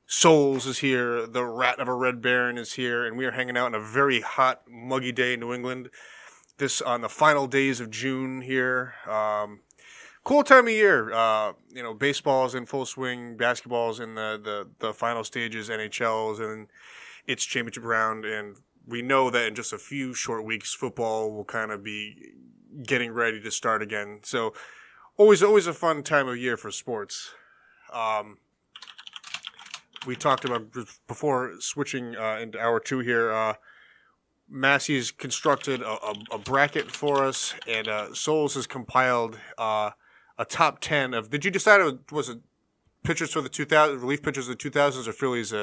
Souls is here. The Rat of a Red Baron is here. And we are hanging out on a very hot, muggy day in New England. This on the final days of June here. Cool time of year. Baseball's in full swing. Basketball's in the final stages. NHL's in its championship round. And we know that in just a few short weeks, football will kind of be getting ready to start again. So always a fun time of year for sports. We talked about before switching into hour 2 here. Massey's constructed a bracket for us, and Souls has compiled a top 10 of. Did you decide was it pitchers for the 2000 relief pitchers of the 2000s or Phillies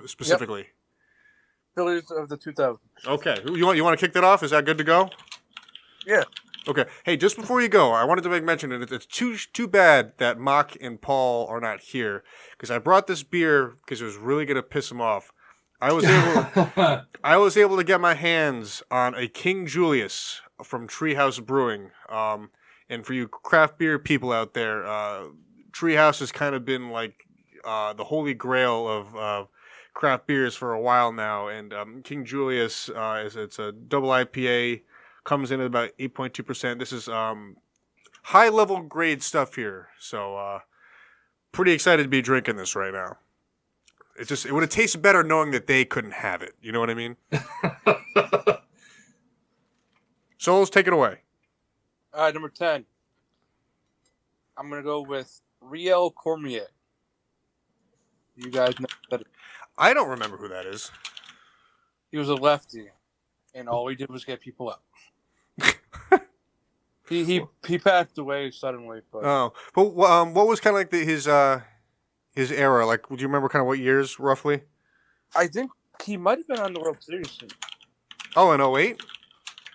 specifically? Yep. Phillies of the 2000s. Okay, you want to kick that off? Is that good to go? Yeah. Okay. Hey, just before you go, I wanted to make mention, and it's too bad that Mock and Paul are not here, because I brought this beer because it was really going to piss them off. I was able to get my hands on a King Julius from Treehouse Brewing. And for you craft beer people out there, Treehouse has kind of been like the holy grail of craft beers for a while now. And King Julius it's a double IPA. Comes in at about 8.2%. This is high-level grade stuff here. So pretty excited to be drinking this right now. It would have tasted better knowing that they couldn't have it. You know what I mean? Souls, take it away. All right, number 10. I'm going to go with Riel Cormier. You guys know that. I don't remember who that is. He was a lefty, and all he did was get people out. He passed away suddenly. But what was kind of like his era? Like, do you remember kind of what years roughly? I think he might have been on the World Series team. Oh, in 08?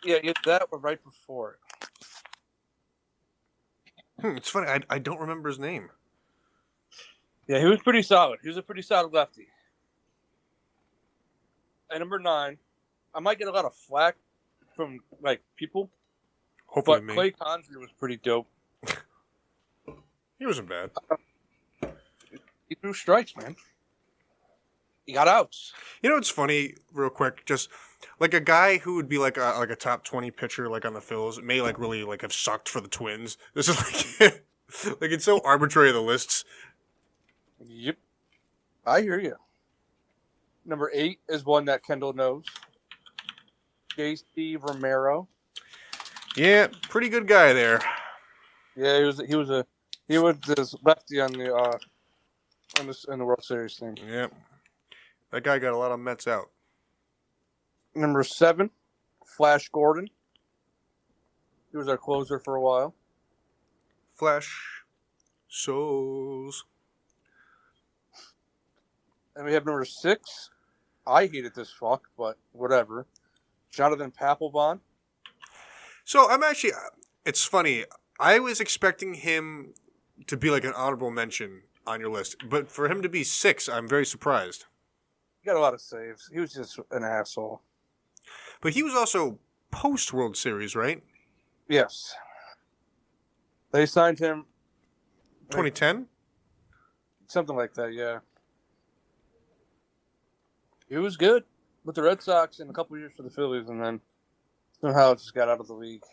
Yeah, that was right before it. It's funny. I don't remember his name. Yeah, he was pretty solid. He was a pretty solid lefty. And number 9, I might get a lot of flack from people. Hopefully, but Clay Conjure was pretty dope. He wasn't bad. He threw strikes, man. He got outs. You know what's funny, real quick? Just like a guy who would be like a top 20 pitcher, like on the Phils, may really have sucked for the Twins. This is like it's so arbitrary, the lists. Yep, I hear you. Number 8 is one that Kendall knows. J.C. Romero. Yeah, pretty good guy there. Yeah, he was this lefty on the in the World Series thing. Yeah, that guy got a lot of Mets out. Number 7, Flash Gordon. He was our closer for a while. Flash Souls. And we have number 6. I hated this fuck, but whatever. Jonathan Papelbon. So I'm actually, it's funny. I was expecting him to be like an honorable mention on your list, but for him to be 6, I'm very surprised. He got a lot of saves. He was just an asshole. But he was also post World Series, right? Yes. They signed him 2010? Something like that, yeah. He was good. with the Red Sox and a couple years for the Phillies, and then somehow it just got out of the league.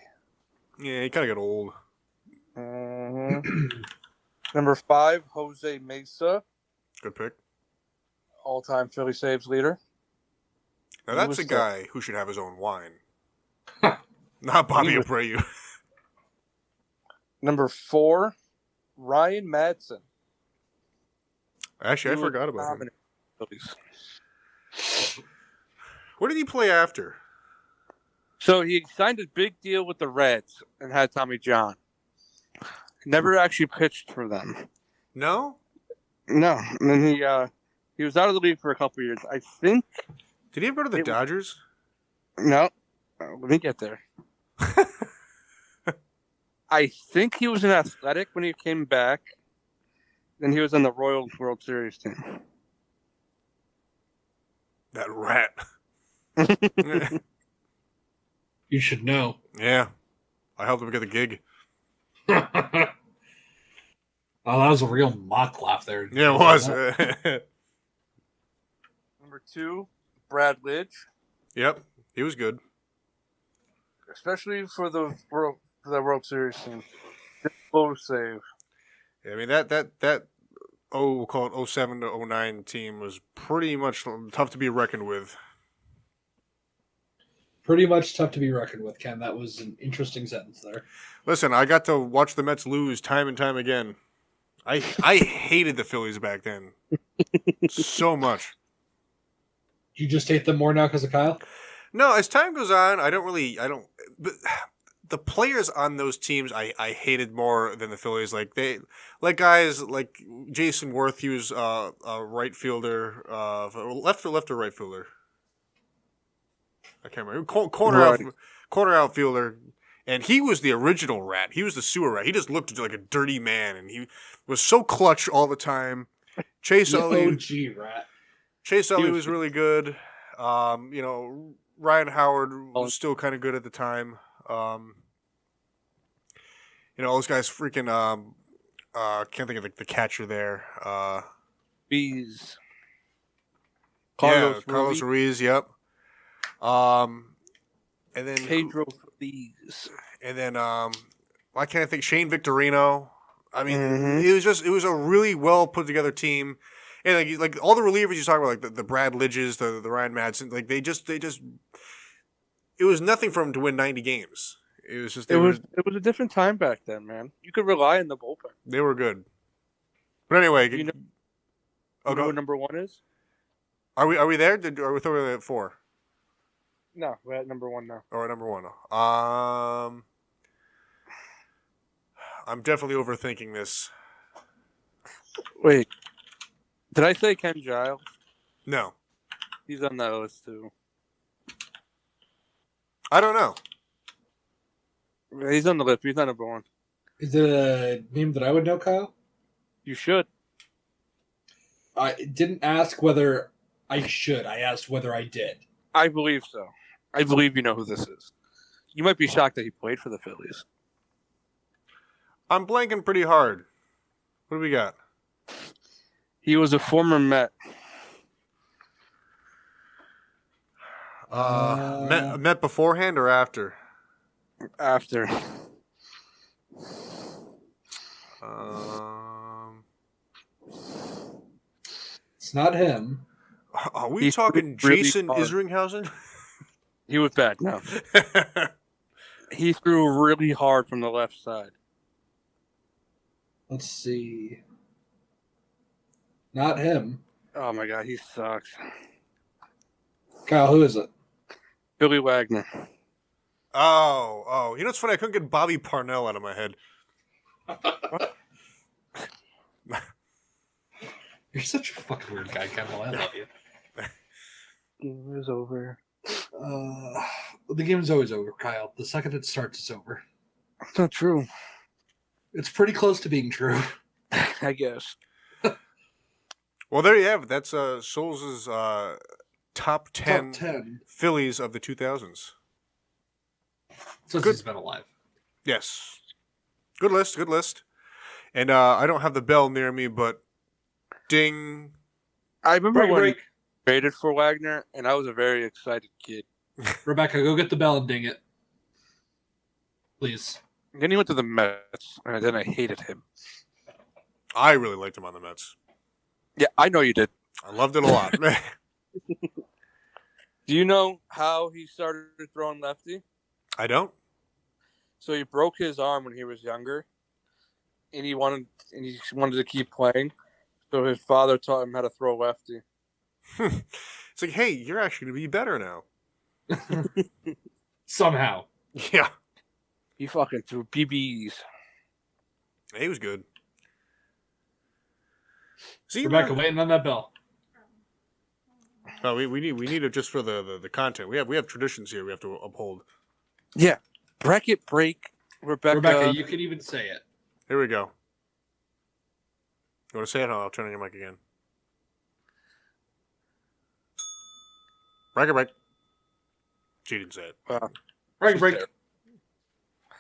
Yeah, he kind of got old. Mm-hmm. Number 5, Jose Mesa, Good pick. all-time Philly saves leader. Now He that's was a guy who should have his own wine. Not Bobby He was- Abreu. Number 4, Ryan Madsen. Actually, I He was forgot about him. dominant for the Phillies. What did he play after? So he signed a big deal with the Reds and had Tommy John. Never actually pitched for them. No? No, and then he was out of the league for a couple of years. I think. Did he ever go to the It- Dodgers? No, let me get there. I think he was an Athletic when he came back. Then he was on the Royals World Series team. That rat. You should know. Yeah. I helped him get the gig. Oh, that was a real mock laugh there. Yeah, it was. Number 2, Brad Lidge, Yep. He was good. especially for the World Series team. Low save. Yeah, I mean, that we'll call it 07 to 09 team was pretty much tough to be reckoned with. Pretty much tough to be reckoned with, Ken. That was an interesting sentence there. Listen, I got to watch the Mets lose time and time again. I hated the Phillies back then so much. You just hate them more now because of Kyle? No, as time goes on, but the players on those teams I hated more than the Phillies. Like guys like Jason Worth, he was a right fielder, left or right fielder. I can't remember. Corner outfielder, and he was the original rat. He was the sewer rat. He just looked like a dirty man, and he was so clutch all the time. Chase Utley, OG rat. Chase Utley was really good. Ryan Howard was still kind of good at the time. Those guys freaking can't think of the catcher there. Bees. Carlos Ruiz, yep. And then Pedro Bees. and then why can't I think Shane Victorino? I mean, it was a really well put together team. And like all the relievers you talk about, like the Brad Lidges, the Ryan Madsen, like they just it was nothing for them to win 90 games. It was just It was a different time back then, man. You could rely on the bullpen. they were good. But anyway, You know what number 1 is? Are we there? Are we throwing at 4? No, we're at number 1 now. Or number 1? I'm definitely overthinking this. Wait, did I say Ken Giles? No, He's on that list too. I don't know. He's on the list. He's not number 1. Is it a name that I would know, Kyle? You should. I didn't ask whether I should. I asked whether I did. I believe so. I believe you know who this is. You might be shocked that he played for the Phillies. I'm blanking pretty hard. What do we got? He was a former Met. Met beforehand or after? After. It's not him. Are we He's talking really Jason hard. Isringhausen? He was bad. No. He threw really hard from the left side. Let's see. Not him. Oh my god, he sucks. Kyle, who is it? Billy Wagner. Oh. You know what's funny? I couldn't get Bobby Parnell out of my head. You're such a fucking weird guy, Kevin. I love you. Game is over. The game's always over, Kyle. The second it starts, it's over. That's not true. It's pretty close to being true. I guess. Well, there you have it. That's Souls' top 10 Top 10. Phillies of the 2000s. Since he's been alive. Yes. Good list. And I don't have the bell near me, but ding. I remember when. Break. traded for Wagner, and I was a very excited kid. Rebecca, go get the bell and ding it. Please. And then he went to the Mets, and then I hated him. I really liked him on the Mets. Yeah, I know you did. I loved it a lot. Do you know how he started throwing lefty? I don't. So he broke his arm when he was younger, and he wanted to keep playing. So his father taught him how to throw lefty. It's like, hey, you're actually going to be better now. Somehow. Yeah. He fucking threw BBs. He was good. See, Rebecca, waiting on that bell. No, we need it just for the content. We have traditions here we have to uphold. Yeah. Bracket break, Rebecca, you can even say it. Here we go. You want to say it? I'll turn on your mic again. Bracket break. She didn't say it. Bracket break.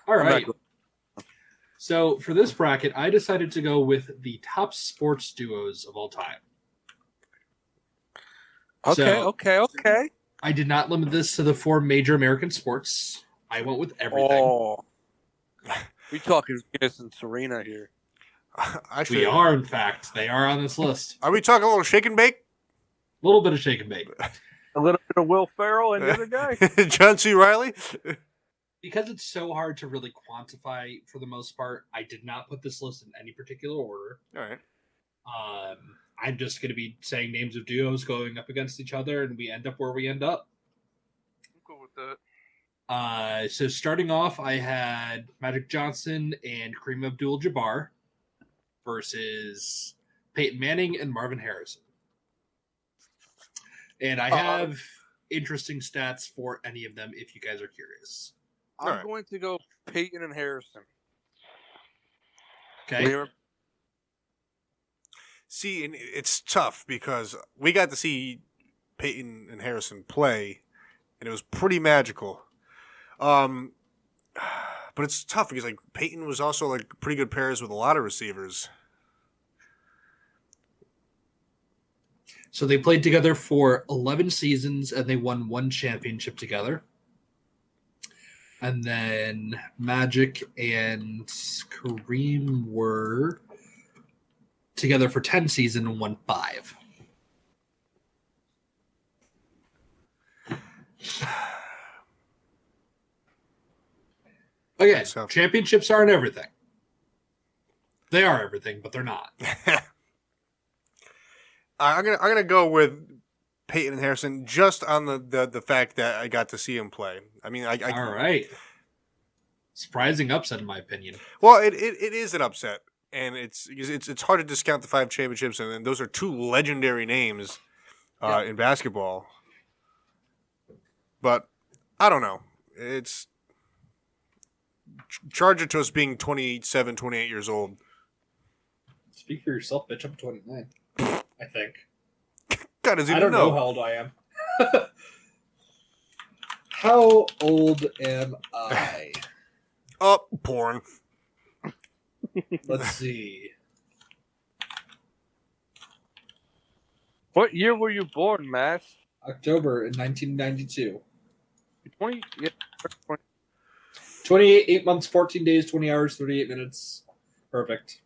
All right. So for this bracket, I decided to go with the top sports duos of all time. Okay. I did not limit this to the 4 major American sports. I went with everything. Oh. We talking Venus and Serena here. Actually, we are, in fact. They are on this list. Are we talking a little shake and bake? A little bit of shake and bake. A little bit of Will Ferrell and the other guy. John C. Reilly? Because it's so hard to really quantify for the most part, I did not put this list in any particular order. All right. I'm just going to be saying names of duos going up against each other, and we end up where we end up. I'm cool with that. So starting off, I had Magic Johnson and Kareem Abdul-Jabbar versus Peyton Manning and Marvin Harrison. And I have interesting stats for any of them if you guys are curious. I'm going to go Peyton and Harrison. Okay. See, and it's tough because we got to see Peyton and Harrison play, and it was pretty magical. But it's tough because like Peyton was also like pretty good pairs with a lot of receivers. So they played together for 11 seasons, and they won 1 championship together. And then Magic and Kareem were together for 10 seasons and won 5. Again, championships aren't everything. They are everything, but they're not. I'm gonna go with Peyton and Harrison just on the fact that I got to see him play. I mean, I all right. Surprising upset, in my opinion. Well, it is an upset, and it's hard to discount the 5 championships, and those are 2 legendary names in basketball. But I don't know. It's charge it to us being 27, 28 years old. Speak for yourself, bitch. I'm 29. I think. God doesn't even I don't know how old I am. How old am I? Oh, porn. Let's see. What year were you born, Matt? October in 1992. 20. Yeah, 20. 28, 8 months, 14 days, 20 hours, 38 minutes. Perfect.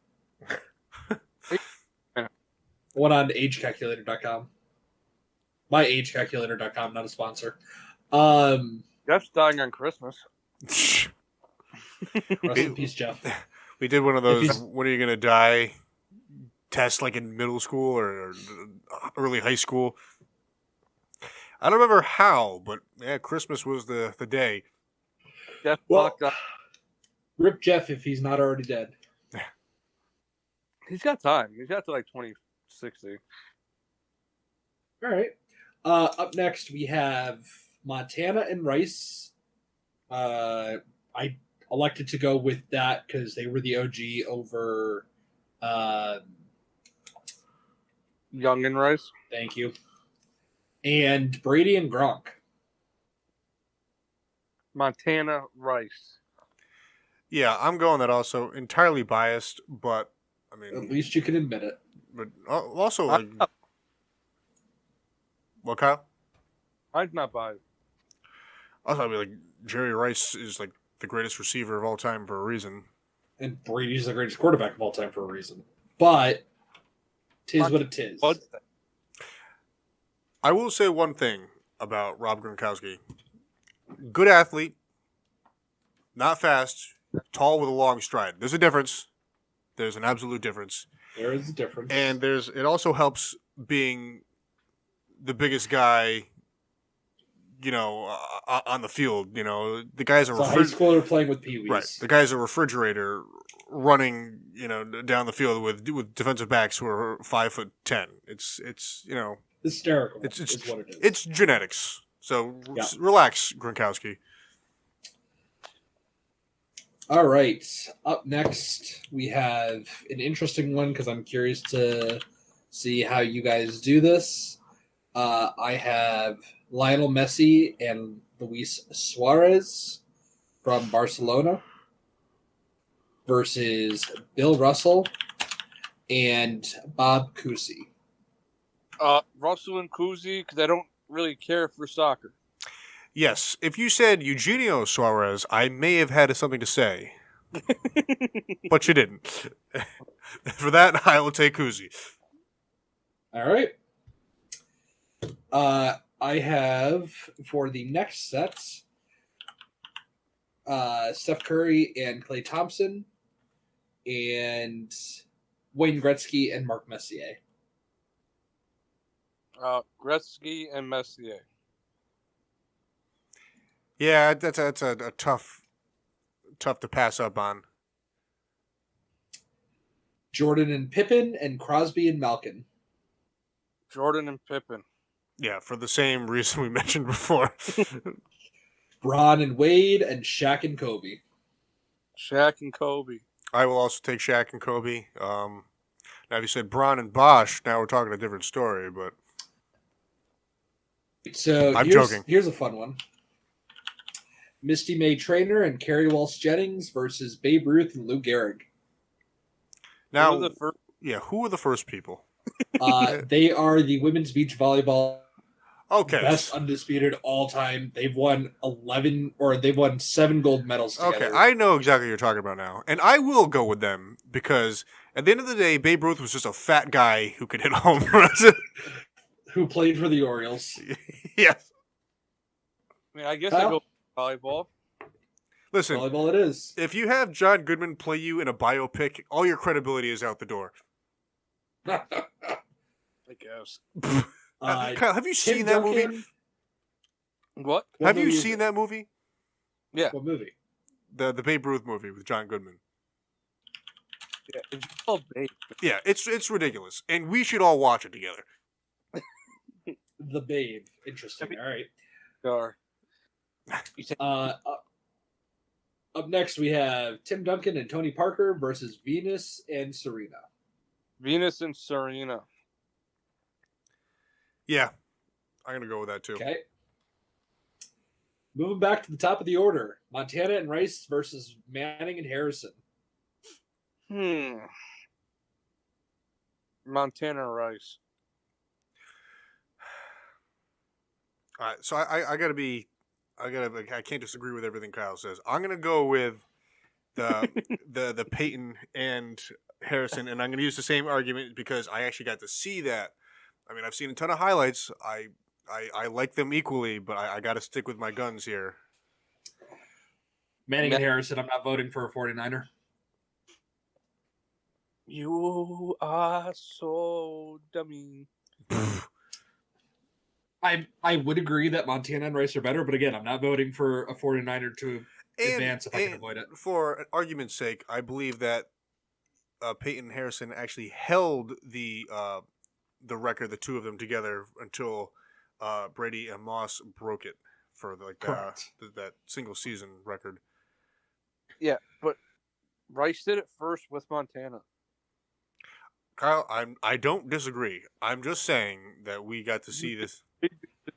Went on agecalculator.com. MyAgeCalculator.com, not a sponsor. Jeff's dying on Christmas. Rest in peace, Jeff. We did one of those, when are you going to die tests like in middle school or early high school. I don't remember how, but yeah, Christmas was the day. Jeff Well, up. Rip Jeff if he's not already dead. He's got time. He's got to like 2060. All right. Up next, we have Montana and Rice. I elected to go with that because they were the OG over Young and Rice. Thank you. And Brady and Gronk. Montana, Rice. Yeah, I'm going that also. Entirely biased, but I mean, At least you can admit it. but also like What, Kyle? I'd not buy it. I thought like Jerry Rice is like the greatest receiver of all time for a reason. And Brady's the greatest quarterback of all time for a reason. But tis what it is. I will say one thing about Rob Gronkowski. Good athlete, not fast, tall with a long stride. There's a difference. There's an absolute difference. There is a difference. And it also helps being the biggest guy, on the field. The guy's a high schooler playing with peewees. Right. The guy's a refrigerator running, down the field with defensive backs who are 5'10". It's hysterical. It's what it is. It's genetics. So relax, Gronkowski. All right. Up next, we have an interesting one because I'm curious to see how you guys do this. I have Lionel Messi and Luis Suarez from Barcelona versus Bill Russell and Bob Cousy. Russell and Cousy, because I don't really care for soccer. Yes, if you said Eugenio Suarez, I may have had something to say. But you didn't. For that, I will take Cousy. All right. I have, for the next set, Steph Curry and Klay Thompson and Wayne Gretzky and Mark Messier. Gretzky and Messier. Yeah, that's a tough to pass up on. Jordan and Pippen and Crosby and Malkin. Jordan and Pippen. Yeah, for the same reason we mentioned before. Bron and Wade and Shaq and Kobe. Shaq and Kobe. I will also take Shaq and Kobe. Now, if you said Bron and Bosch, now we're talking a different story, but... So I'm joking. Here's a fun one. Misty May Traynor and Kerry Walsh Jennings versus Babe Ruth and Lou Gehrig. Now, who were the first people? They are the women's beach volleyball best undisputed all time. They've won 7 gold medals together. Okay, I know exactly what you're talking about now. And I will go with them because at the end of the day, Babe Ruth was just a fat guy who could hit home runs. Who played for the Orioles. Yes. I mean, I guess I go volleyball. Listen, volleyball it is. If you have John Goodman play you in a biopic, all your credibility is out the door. I guess. Kyle, have you seen that movie? What? Have you seen that movie? Yeah. What movie? The Babe Ruth movie with John Goodman. Yeah, it's called Babe. Yeah, it's ridiculous, and we should all watch it together. The Babe. Interesting. All right. Sure. Up next, we have Tim Duncan and Tony Parker versus Venus and Serena. Venus and Serena. Yeah, I'm going to go with that too. Okay. Moving back to the top of the order. Montana and Rice versus Manning and Harrison. Montana and Rice. All right, so I can't disagree with everything Kyle says. I'm gonna go with the Peyton and Harrison, and I'm gonna use the same argument because I actually got to see that. I mean, I've seen a ton of highlights. I like them equally, but I got to stick with my guns here. Manning and Harrison. I'm not voting for a 49er. You are so dummy. I would agree that Montana and Rice are better, but again, I'm not voting for a 49er to advance if I can avoid it. For argument's sake, I believe that Peyton and Harrison actually held the record, the two of them together, until Brady and Moss broke it for that single season record. Yeah, but Rice did it first with Montana. Kyle, I don't disagree. I'm just saying that we got to see this.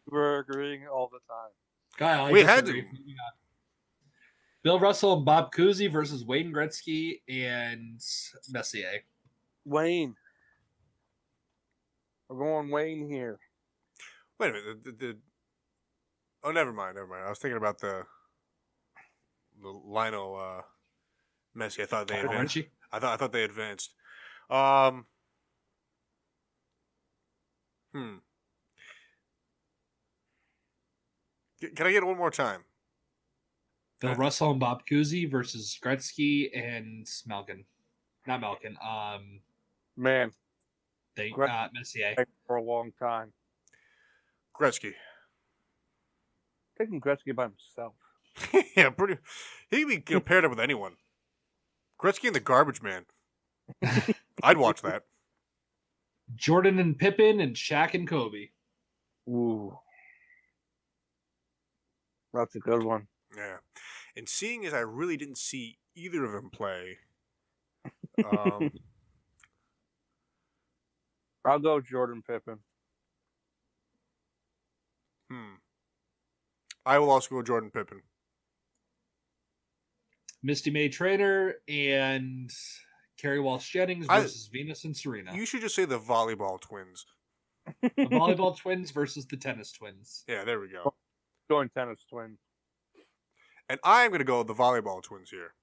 We're agreeing all the time. Kyle, we had to. Bill Russell and Bob Cousy versus Wayne Gretzky and Messier. Wayne. We're going Wayne here. Wait a minute. Oh, never mind. I was thinking about the Lionel Messi. I thought they advanced. Richie? I thought they advanced. Can I get it one more time? Phil Russell and Bob Cousy versus Gretzky and Malkin. Not Malkin. Man, Messier. for a long time. Gretzky. Taking Gretzky by himself. Yeah, pretty. He can be paired up with anyone. Gretzky and the Garbage Man. I'd watch that. Jordan and Pippen and Shaq and Kobe. Ooh. That's a good one. Yeah. And seeing as I really didn't see either of them play, I'll go Jordan Pippen. I will also go Jordan Pippen. Misty May Trainer and Kerry Walsh Jennings versus Venus and Serena. You should just say the volleyball twins. The volleyball twins versus the tennis twins. Yeah, there we go. Going tennis twins. And I'm going to go the volleyball twins here.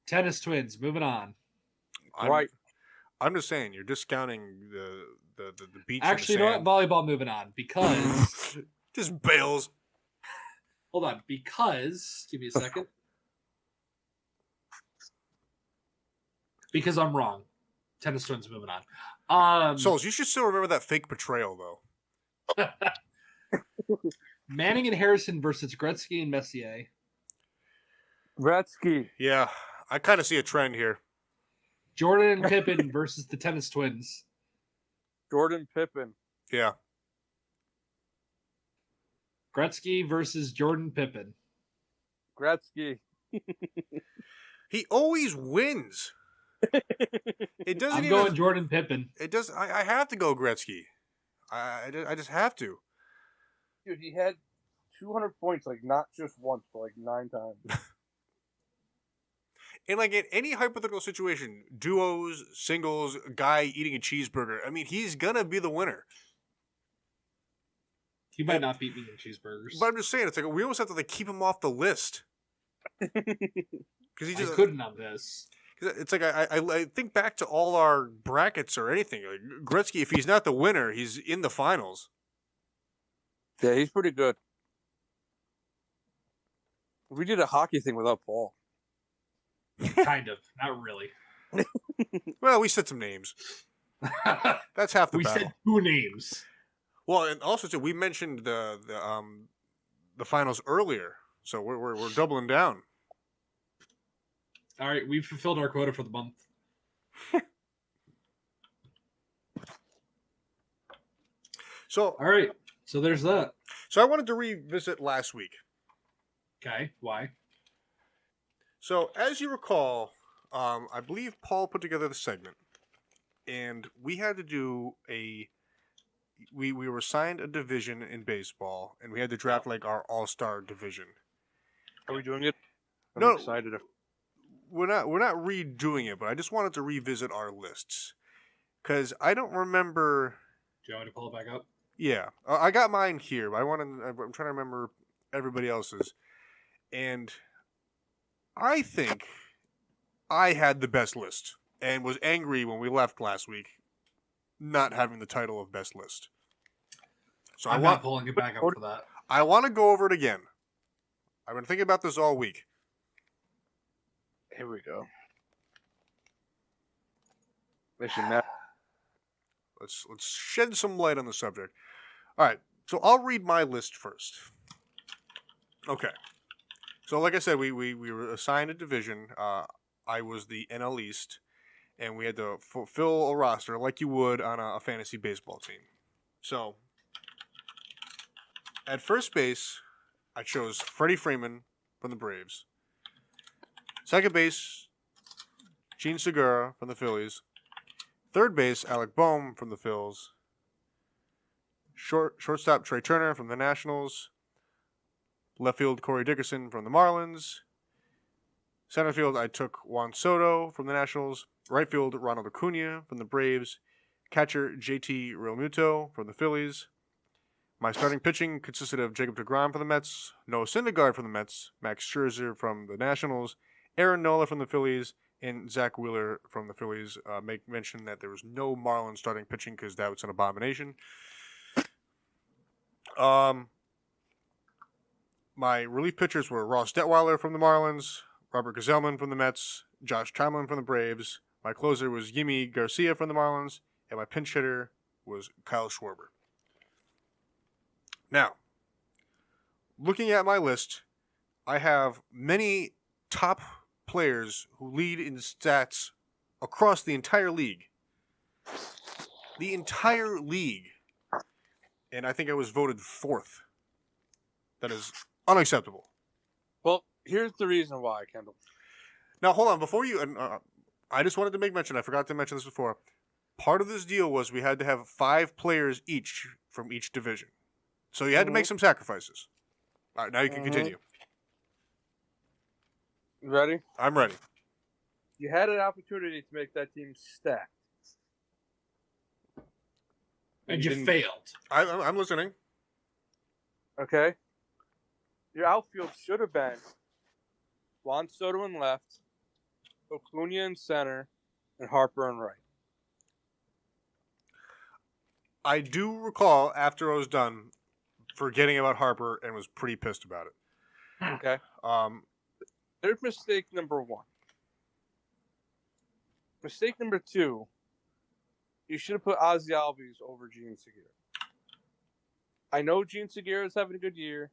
Tennis twins, moving on. I'm just saying, you're discounting the beach. Actually, you know what? Volleyball, moving on. Because. Just bails. Hold on. Because. Give me a second. Because I'm wrong. Tennis twins, moving on. Souls, you should still remember that fake betrayal, though. Manning and Harrison versus Gretzky and Messier. Gretzky. Yeah, I kind of see a trend here. Jordan and Pippen versus the tennis twins. Jordan Pippen. Yeah. Gretzky versus Jordan Pippen. Gretzky. He always wins. It doesn't. I'm going Jordan Pippen. It does. I have to go Gretzky. I just have to. Dude, he had 200 points, like not just once, but like 9 times. And like in any hypothetical situation, duos, singles, guy eating a cheeseburger, I mean, he's gonna be the winner. He might not beat me in cheeseburgers. But I'm just saying, it's like we almost have to like keep him off the list. Because he just couldn't on this. It's like I think back to all our brackets or anything. Like Gretzky, if he's not the winner, he's in the finals. Yeah, he's pretty good. We did a hockey thing without Paul. Kind of. Not really. Well, we said some names. That's half the battle. We said 2 names. Well, and also too, we mentioned the finals earlier, so we're doubling down. All right, we've fulfilled our quota for the month. So all right, so there's that. So I wanted to revisit last week. Okay, why? So as you recall, I believe Paul put together the segment, and we had to do we were assigned a division in baseball, and we had to draft like our all-star division. Are we doing it? I'm excited. We're not redoing it, but I just wanted to revisit our lists because I don't remember. Do you want me to pull it back up? Yeah, I got mine here, but I'm trying to remember everybody else's, and I think I had the best list and was angry when we left last week, not having the title of best list. So I'm not pulling it back up for that. I want to go over it again. I've been thinking about this all week. Here we go. Mission map. Let's shed some light on the subject. All right, so I'll read my list first. Okay. So like I said, we were assigned a division. I was the NL East, and we had to fulfill a roster like you would on a fantasy baseball team. So at first base, I chose Freddie Freeman from the Braves. Second base, Gene Segura from the Phillies. Third base, Alec Boehm from the Phils. Shortstop, Trey Turner from the Nationals. Left field, Corey Dickerson from the Marlins. Center field, I took Juan Soto from the Nationals. Right field, Ronald Acuna from the Braves. Catcher, JT Realmuto from the Phillies. My starting pitching consisted of Jacob deGrom for the Mets, Noah Syndergaard from the Mets, Max Scherzer from the Nationals, Aaron Nola from the Phillies, and Zach Wheeler from the Phillies. Make mention that there was no Marlins starting pitching because that was an abomination. My relief pitchers were Ross Detweiler from the Marlins, Robert Gazelman from the Mets, Josh Tomlin from the Braves. My closer was Yimi Garcia from the Marlins, and my pinch hitter was Kyle Schwarber. Now, looking at my list, I have many top players who lead in stats across the entire league. The entire league. And I think I was voted 4th. That is unacceptable. Well, here's the reason why, Kendall. Now, hold on. Before you... I just wanted to make mention. I forgot to mention this before. Part of this deal was we had to have 5 players each from each division. So you had to make some sacrifices. All right, now you can continue. You ready? I'm ready. You had an opportunity to make that team stacked. And you failed. I'm listening. Okay? Your outfield should have been Juan Soto in left, Acuna in center, and Harper in right. I do recall after I was done forgetting about Harper and was pretty pissed about it. Okay? There's mistake number 1. Mistake number 2, you should have put Ozzy Albies over Gene Segura. I know Gene Segura is having a good year,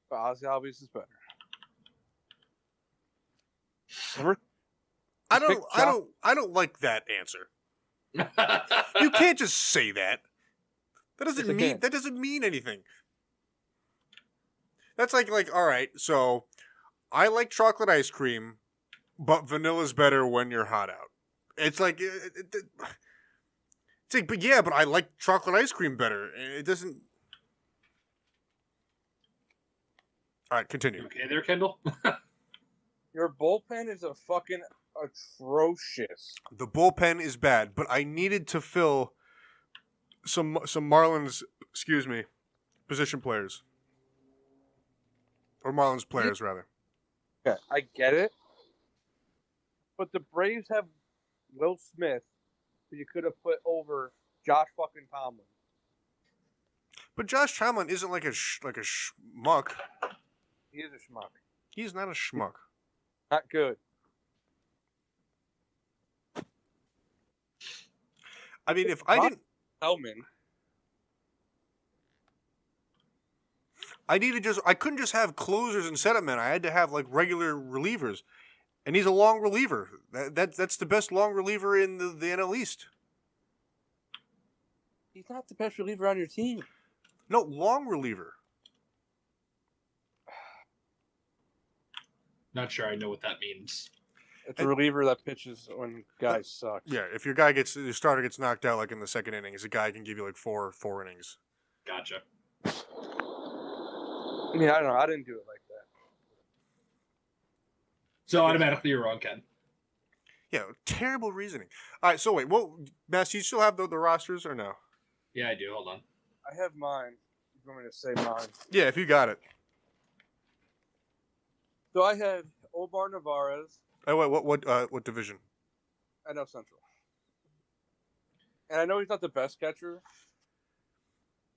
but Ozzy Albies is better. I don't like that answer. You can't just say that. That doesn't mean anything. That's like all right, so I like chocolate ice cream, but vanilla's better when you're hot out. It's like but yeah, but I like chocolate ice cream better. It doesn't. All right, continue. Okay, there, Kendall. Your bullpen is a fucking atrocious. The bullpen is bad, but I needed to fill some Marlins, position players. Or Marlins players, rather. Okay, I get it. But the Braves have Will Smith, who you could have put over Josh fucking Tomlin. But Josh Tomlin isn't like a schmuck. He is a schmuck. He's not a schmuck. Not good. I mean, if I didn't... Hellman. I couldn't just have closers and setup men. I had to have like regular relievers, and he's a long reliever. That's the best long reliever in the NL East. He's not the best reliever on your team. No, long reliever. Not sure I know what that means. It's a reliever that pitches when guys suck. Yeah, if your starter gets knocked out like in the second inning, a guy can give you like four innings. Gotcha. I mean, I don't know. I didn't do it like that. So automatically you're wrong, Ken. Yeah, terrible reasoning. All right, so wait, Mass, do you still have the rosters or no? Yeah, I do. Hold on. I have mine. You want me to say mine? Yeah, if you got it. So I had Omar Narvaez. Oh, wait, what division? NL Central. And I know he's not the best catcher,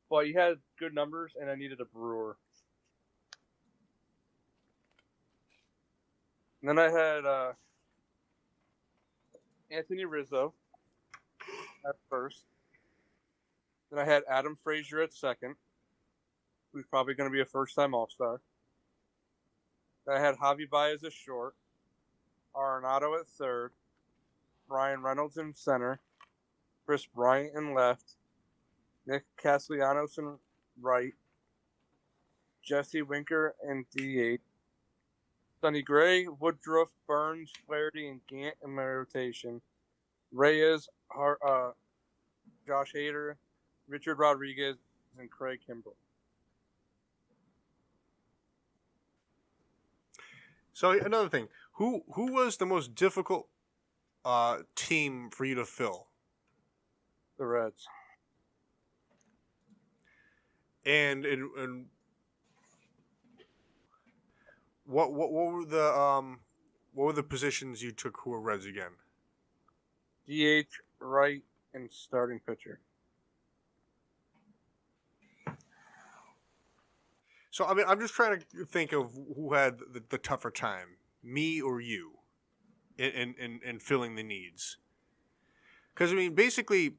but he had good numbers, and I needed a Brewer. And then I had Anthony Rizzo at first. Then I had Adam Frazier at second, who's probably going to be a first-time All-Star. Then I had Javi Baez at short, Arenado at third, Brian Reynolds in center, Chris Bryant in left, Nick Castellanos in right, Jesse Winker in DH, Sonny Gray, Woodruff, Burns, Flaherty, and Gant in my rotation, Reyes, Josh Hader, Richard Rodriguez, and Craig Kimbrell. So another thing, who was the most difficult team for you to fill? The Reds. And what were the positions you took who were Reds again? DH, right, and starting pitcher. So I mean, I'm just trying to think of who had the tougher time, me or you, in filling the needs. Because I mean, basically,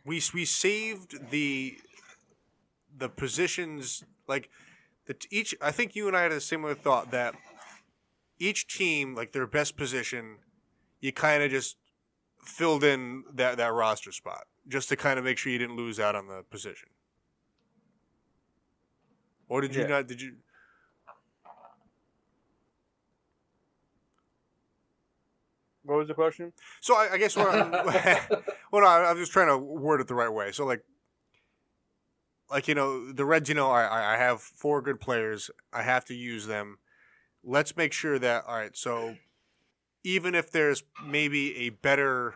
we saved the positions like each. I think you and I had a similar thought that each team, like their best position, you kind of just filled in that roster spot just to kind of make sure you didn't lose out on the position. Or did you not? Did you? What was the question? So I guess well, no, I'm just trying to word it the right way. So like the Reds, I have 4 good players. I have to use them. Let's make sure that all right. So even if there's maybe a better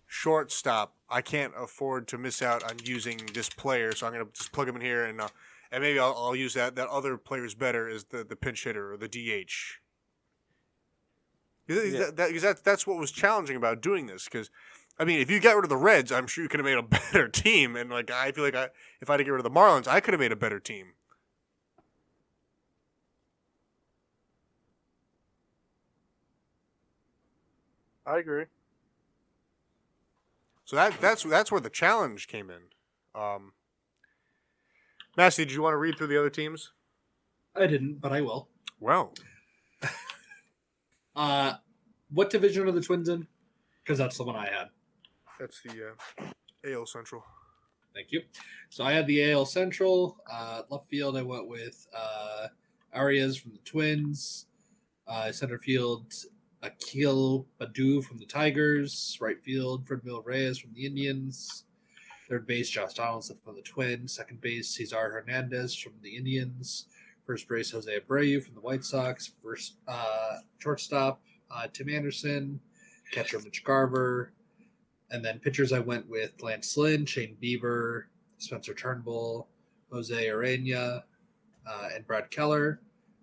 shortstop, I can't afford to miss out on using this player. So I'm going to just plug him in here and maybe I'll use that other player's better is the pinch hitter or the DH. Because that's what was challenging about doing this. Because, I mean, if you got rid of the Reds, I'm sure you could have made a better team. And like I feel like if I had to get rid of the Marlins, I could have made a better team. I agree. So that's where the challenge came in. Massey, did you want to read through the other teams? I didn't, but I will. Well. What division are the Twins in? Because that's the one I had. That's the AL Central. Thank you. So I had the AL Central. Left field, I went with Arias from the Twins. Center field, Akil Badu from the Tigers. Right field, Fredmil Reyes from the Indians. Third base, Josh Donaldson from the Twins. Second base, Cesar Hernandez from the Indians. First base, Jose Abreu from the White Sox. First shortstop, Tim Anderson. Catcher, Mitch Garver. And then pitchers, I went with Lance Lynn, Shane Bieber, Spencer Turnbull, Jose Arena, and Brad Keller.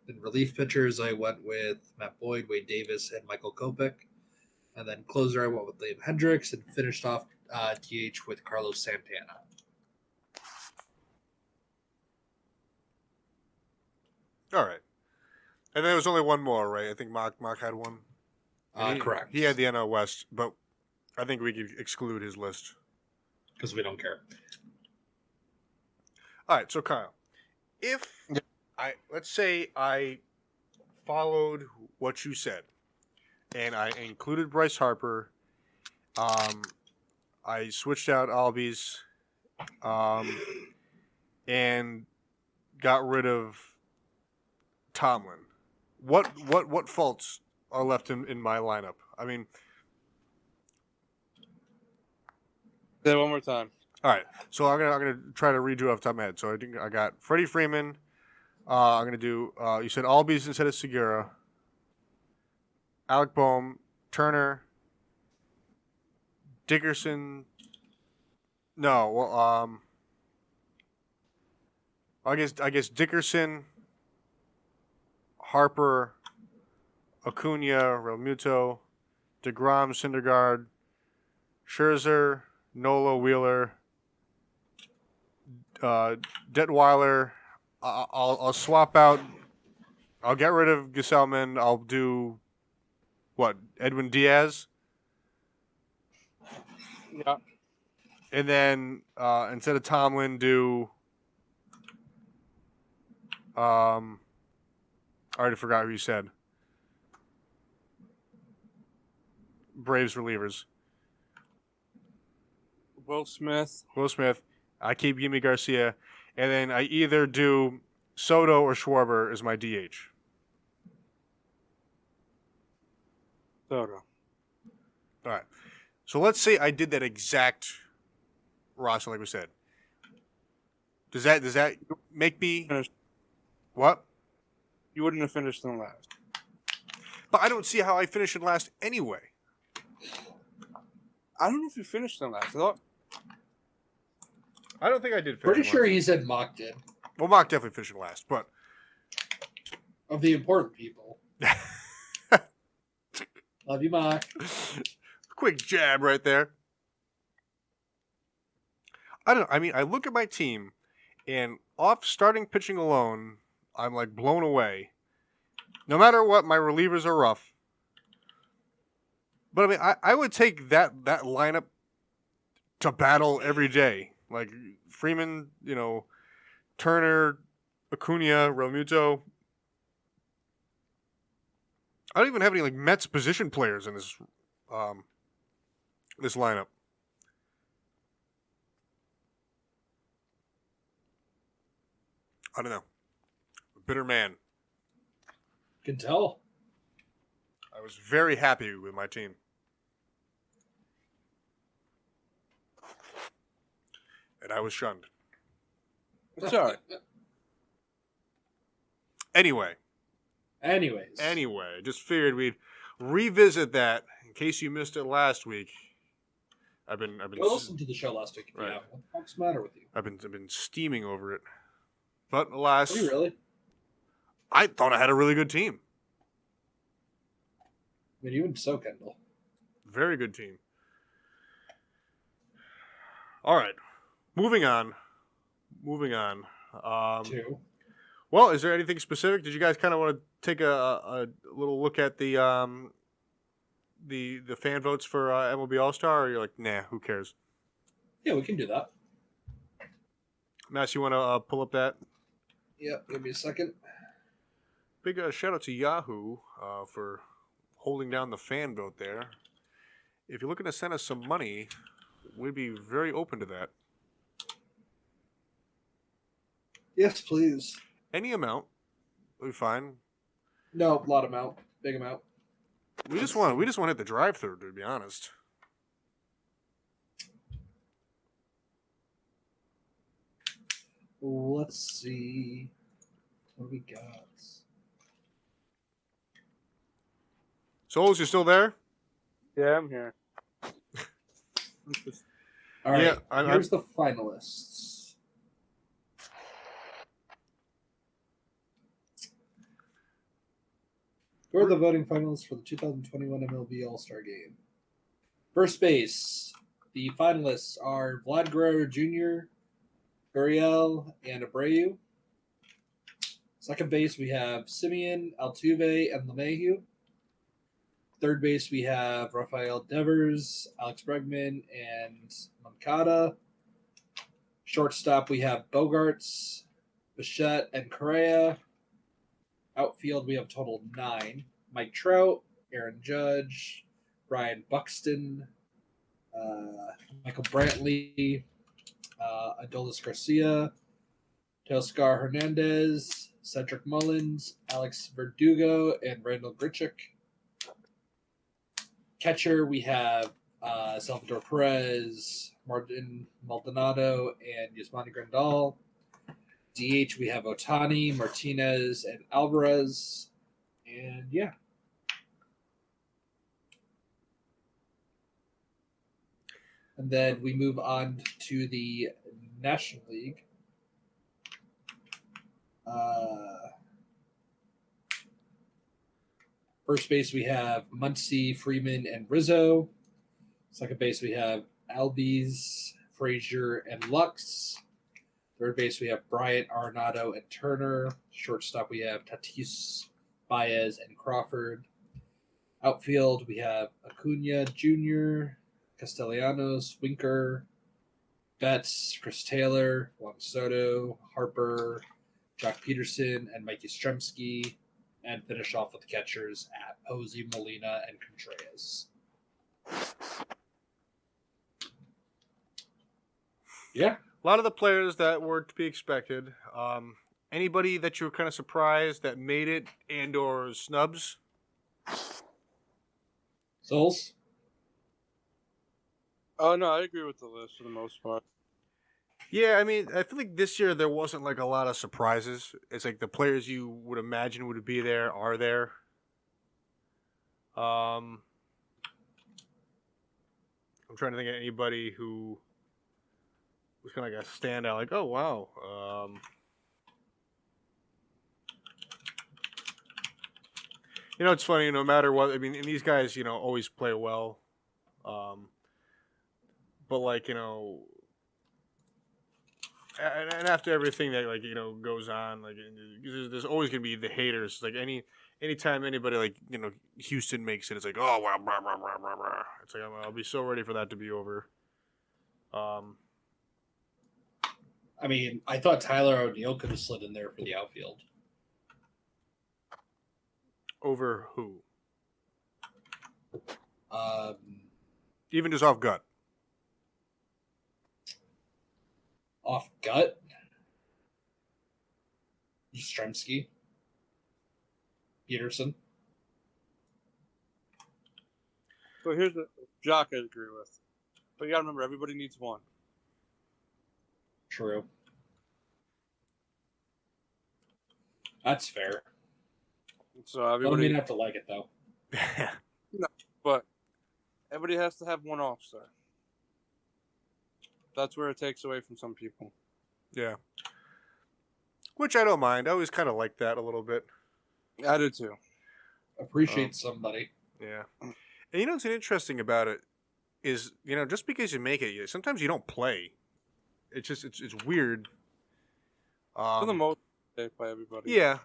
Then relief pitchers, I went with Matt Boyd, Wade Davis, and Michael Kopech. And then closer, I went with Liam Hendricks and finished off DH with Carlos Santana. All right. And there was only one more, right? I think Mark had one. Correct. He had the NL West, but I think we could exclude his list. Because we don't care. All right, so Kyle, let's say I followed what you said, and I included Bryce Harper, I switched out Albies, and got rid of Tomlin. What faults are left in my lineup? I mean, say it one more time. All right, so I'm gonna try to redo off the top of my head. So I think I got Freddie Freeman. I'm gonna do. You said Albies instead of Segura. Alec Boehm, Turner, Dickerson. No, well, I guess Dickerson, Harper, Acuna, Realmuto, DeGrom, Syndergaard, Scherzer, Nola, Wheeler, Detweiler. I'll swap out. I'll get rid of Gesellman. I'll do Edwin Diaz. Yeah. And then instead of Tomlin, do. I already forgot who you said. Braves relievers. Will Smith. I keep Yimi Garcia. And then I either do Soto or Schwarber as my DH. Soto. All right. So let's say I did that exact roster like we said. Does that make me Finished. What? You wouldn't have finished in last. But I don't see how I finish in last anyway. I don't know if you finished in last. I thought I don't think I did. Pretty finishing sure last. he said Mock did. Well, Mock definitely finishing last, but Of the important people. Love you, Mock. quick jab right there. I don't know. I mean, I look at my team, and off starting pitching alone, I'm like blown away. No matter what, my relievers are rough. But I mean, I would take that lineup to battle every day. Like Freeman, Turner, Acuna, Realmuto. I don't even have any like Mets position players in this this lineup. I don't know. A bitter man. Can tell. I was very happy with my team. And I was shunned. It's all right. Anyway, I just figured we'd revisit that in case you missed it last week. I've been Go listen to the show last week. Right. Yeah. What the fuck's the matter with you? I've been steaming over it. But alas, Are you really? I thought I had a really good team. I mean, even so, Kendall. Very good team. All right. Moving on. Two. Well, is there anything specific? Did you guys kind of want to take a little look at the fan votes for MLB All-Star, or you're like, nah, who cares? Yeah, we can do that. Mass, you want to pull up that? Yeah, give me a second. Big shout out to Yahoo for holding down the fan vote there. If you're looking to send us some money, we'd be very open to that. Yes, please. Any amount, we'll be fine. No, a lot amount. Big amount. We just want to hit the drive-through, to be honest. Let's see. What do we got? Souls, you still there? Yeah, I'm here. All right, Yeah, here's the finalists. Who are the voting finalists for the 2021 MLB All-Star Game? First base, the finalists are Vlad Guerrero Jr., Gurriel, and Abreu. Second base, we have Simeon, Altuve, and LeMahieu. Third base, we have Rafael Devers, Alex Bregman, and Moncada. Shortstop, we have Bogarts, Bichette, and Correa. Outfield, we have a total of 9. Mike Trout, Aaron Judge, Brian Buxton, Michael Brantley, Adolis Garcia, Teoscar Hernandez, Cedric Mullins, Alex Verdugo, and Randall Grichuk. Catcher, we have Salvador Perez, Martin Maldonado, and Yasmani Grandal. DH, we have Otani, Martinez, and Alvarez. And yeah. And then we move on to the National League. First base, we have Muncy, Freeman, and Rizzo. Second base, we have Albies, Frazier, and Lux. Third base, we have Bryant, Arenado, and Turner. Shortstop, we have Tatis, Baez, and Crawford. Outfield, we have Acuna Jr., Castellanos, Winker, Betts, Chris Taylor, Juan Soto, Harper, Jock Peterson, and Mike Yastrzemski. And finish off with the catchers at Posey, Molina, and Contreras. Yeah. A lot of the players that were to be expected. Anybody that you were kind of surprised that made it and or snubs? Souls? Oh, no, I agree with the list for the most part. Yeah, I mean, I feel like this year there wasn't like a lot of surprises. It's like the players you would imagine would be there are there. I'm trying to think of anybody who was kind of like a standout. Like, oh wow. It's funny. No matter what, I mean, and these guys, always play well. But like, and after everything that goes on, like there's always gonna be the haters. Like anytime anybody like Houston makes it, it's like, oh wow, blah, blah, blah, blah, blah. It's like I'll be so ready for that to be over. I mean, I thought Tyler O'Neill could have slid in there for the outfield. Over who? Even just off gut. Off gut? Yastrzemski? Peterson? So here's the Jock I agree with. But you gotta remember, everybody needs one. True. That's fair. So everybody may not have to like it, though. No, but everybody has to have one off-star. That's where it takes away from some people. Yeah. Which I don't mind. I always kind of like that a little bit. I do too. Appreciate somebody. Yeah. And what's interesting about it is, just because you make it, sometimes you don't play. It's just, it's weird. For the most part, by everybody. Yeah.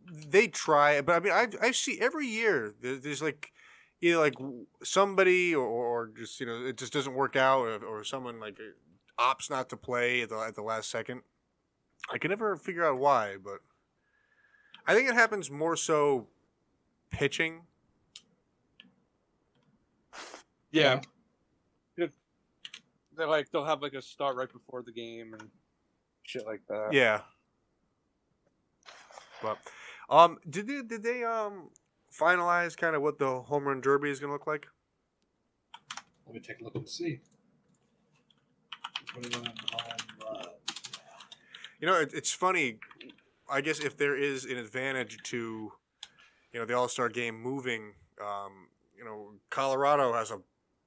They try, but I mean, I see every year there's like, either like somebody or just, it just doesn't work out or someone like opts not to play at the last second. I can never figure out why, but I think it happens more so pitching. Yeah. They'll have like a start right before the game and shit like that. Yeah. But did they finalize kind of what the home run derby is going to look like? Let me take a look and see. It's funny. I guess if there is an advantage to, the All-Star game moving, Colorado has a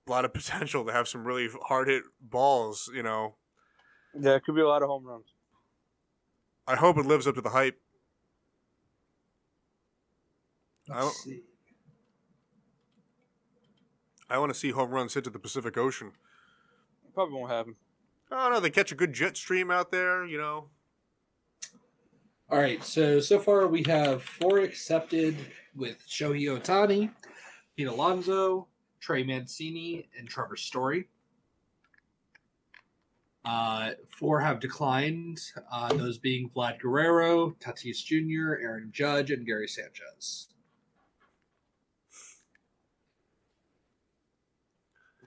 lot of potential to have some really hard-hit balls, Yeah, it could be a lot of home runs. I hope it lives up to the hype. Let's see. I want to see home runs hit to the Pacific Ocean. Probably won't happen. Oh, no, they catch a good jet stream out there, All right, so far we have 4 accepted with Shohei Ohtani, Pete Alonso, Trey Mancini, and Trevor Story. 4 have declined, those being Vlad Guerrero, Tatis Jr., Aaron Judge, and Gary Sanchez.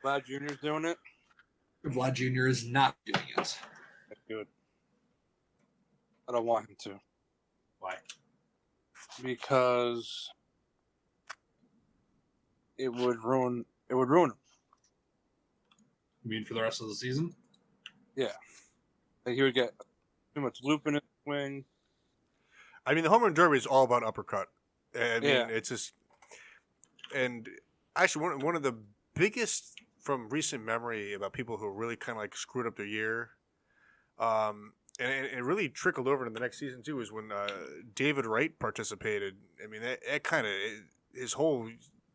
Vlad Jr.'s doing it? Vlad Jr. is not doing it. That's good. I don't want him to. Why? Because it would ruin him. You mean for the rest of the season? Yeah. Like he would get too much loop in his swing. I mean, the home run derby is all about uppercut. I mean, it's just, and actually one of the biggest from recent memory about people who really kind of like screwed up their year, and it really trickled over into the next season too, was when David Wright participated. I mean, that kind of, his whole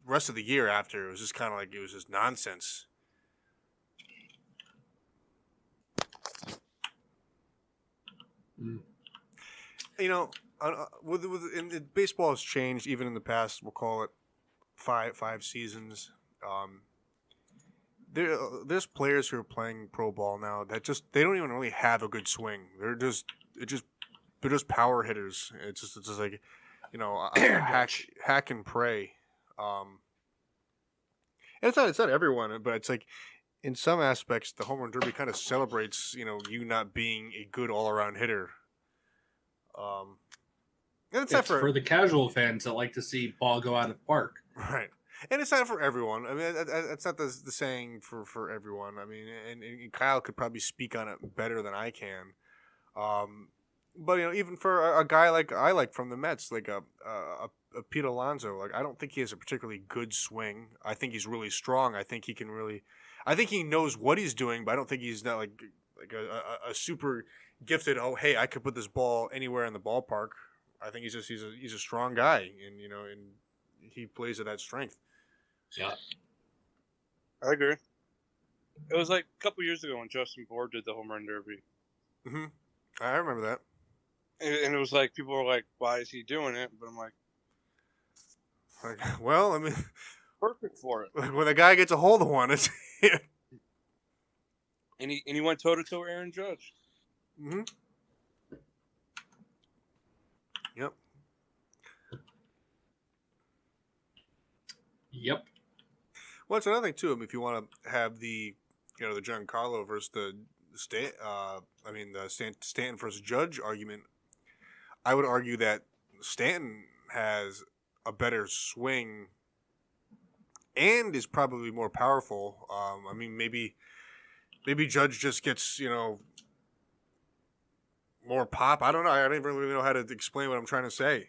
rest of the year after, it was just kind of like, it was just nonsense. Mm. And baseball has changed even in the past. We'll call it five seasons. There's players who are playing pro ball now that they don't even really have a good swing. They're just power hitters. It's just like, hack and pray. And it's not everyone, but it's like in some aspects the home run derby kind of celebrates you not being a good all around hitter. And it's not for the casual fans that like to see ball go out of the park. Right. And it's not for everyone. I mean, it's not the saying for everyone. I mean, and Kyle could probably speak on it better than I can. But even for a guy like I like from the Mets, like a Pete Alonso, like I don't think he has a particularly good swing. I think he's really strong. I think he can really. I think he knows what he's doing, but I don't think he's not like a super gifted. Oh, hey, I could put this ball anywhere in the ballpark. I think he's a strong guy, and he plays to that strength. Yeah, I agree. It was like a couple years ago when Justin Bohr did the home run derby. Mm-hmm. I remember that. And it was like, people were like, why is he doing it? But I'm like, well, I mean, perfect for it. like when a guy gets a hold of one, it's And he went toe to toe with Aaron Judge. mm-hmm. Yep. Yep. Well, it's another thing too. I mean, if you want to have the the Giancarlo versus the Stanton versus Judge argument, I would argue that Stanton has a better swing and is probably more powerful. I mean, maybe Judge just gets more pop. I don't know. I don't even really know how to explain what I'm trying to say.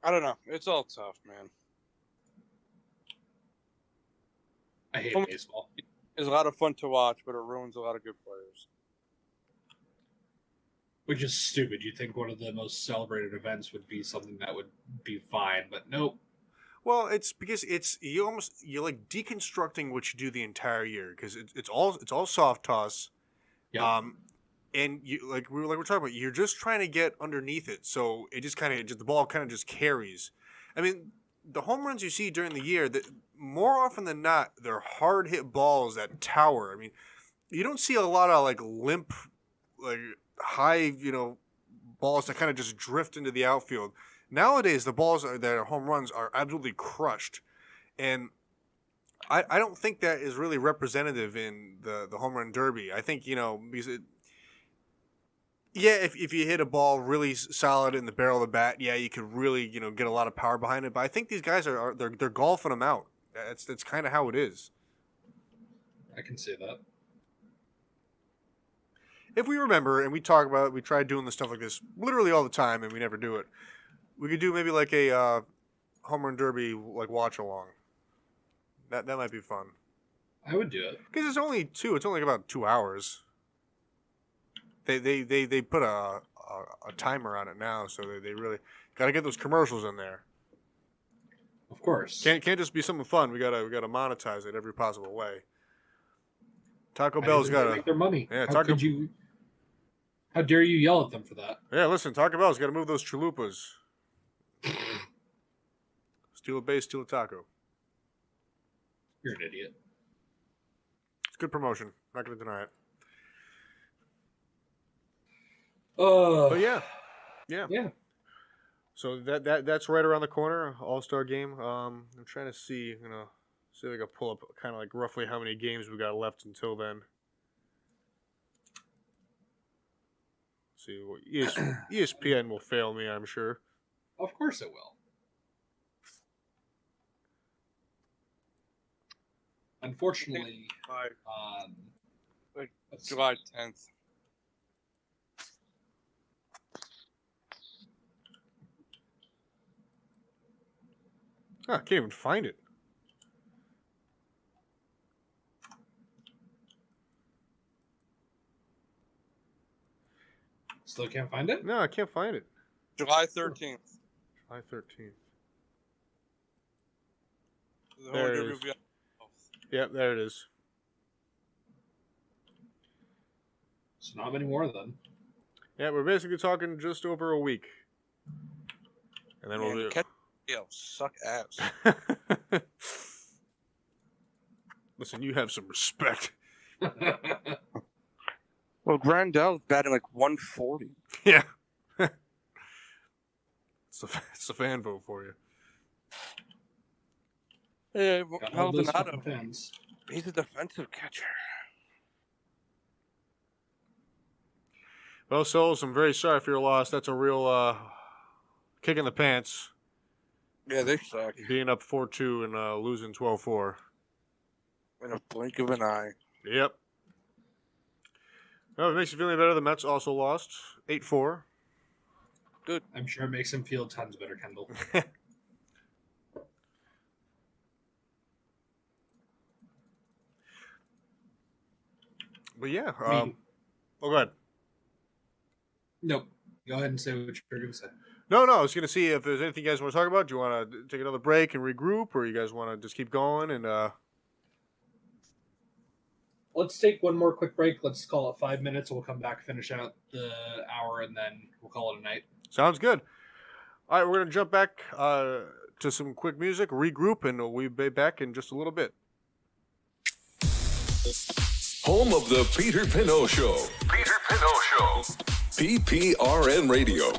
I don't know. It's all tough, man. I hate baseball. It's a lot of fun to watch, but it ruins a lot of good players. Which is stupid. You'd think one of the most celebrated events would be something that would be fine, but nope. Well, it's because you're like deconstructing what you do the entire year, because it's all soft toss. Yeah. And we're talking about, you're just trying to get underneath it, so it just the ball kind of just carries. I mean, the home runs you see during the year, that more often than not, they're hard hit balls that tower. I mean, you don't see a lot of like limp, like high, balls that kind of just drift into the outfield. Nowadays, the balls that are home runs are absolutely crushed, and I don't think that is really representative in the home run derby. I think because if you hit a ball really solid in the barrel of the bat, yeah, you could really get a lot of power behind it. But I think these guys they're golfing them out. That's kind of how it is. I can see that. If we remember and we talk about it, we try doing the stuff like this literally all the time, and we never do it. We could do maybe like a home run derby like watch along. That might be fun. I would do it because it's only about 2 hours. They put a timer on it now, so they really got to get those commercials in there. Of course, can't just be something fun. We gotta monetize it every possible way. Taco Bell's got to make their money. Yeah, how dare you yell at them for that? Yeah, listen, Taco Bell's got to move those chalupas. Steal a base, steal a taco. You're an idiot. It's good promotion. Not going to deny it. But yeah. So that's right around the corner. All-Star game. I'm trying to see. See if I can pull up kind of like roughly how many games we got left until then. See, ESPN will fail me, I'm sure. Of course it will. Unfortunately, July 10th. I can't even find it. Still can't find it? No, I can't find it. July 13th. July 13th. There it is. Yep, there it is. So not many more then. Yeah, we're basically talking just over a week. And then we'll do... suck ass. Listen, you have some respect. Well, Grandal's batting like 140. Yeah. It's a fan vote for you. Hey, Maldonado. He's a defensive catcher. Well, Souls, I'm very sorry for your loss. That's a real kick in the pants. Yeah, they suck. Being up 4-2 and losing 12-4. In a blink of an eye. Yep. Well, if it makes you feel any better, the Mets also lost 8-4. Good. I'm sure it makes him feel tons better, Kendall. But yeah, I mean- go ahead. Nope. Go ahead and say what you're going to say. No, I was going to see if there's anything you guys want to talk about. Do you want to take another break and regroup, or you guys want to just keep going? And Let's take one more quick break. Let's call it 5 minutes. We'll come back, finish out the hour, and then we'll call it a night. Sounds good. All right, we're going to jump back to some quick music, regroup, and we'll be back in just a little bit. Home of the Peter Pino Show. Peter Pino Show. PPRN Radio.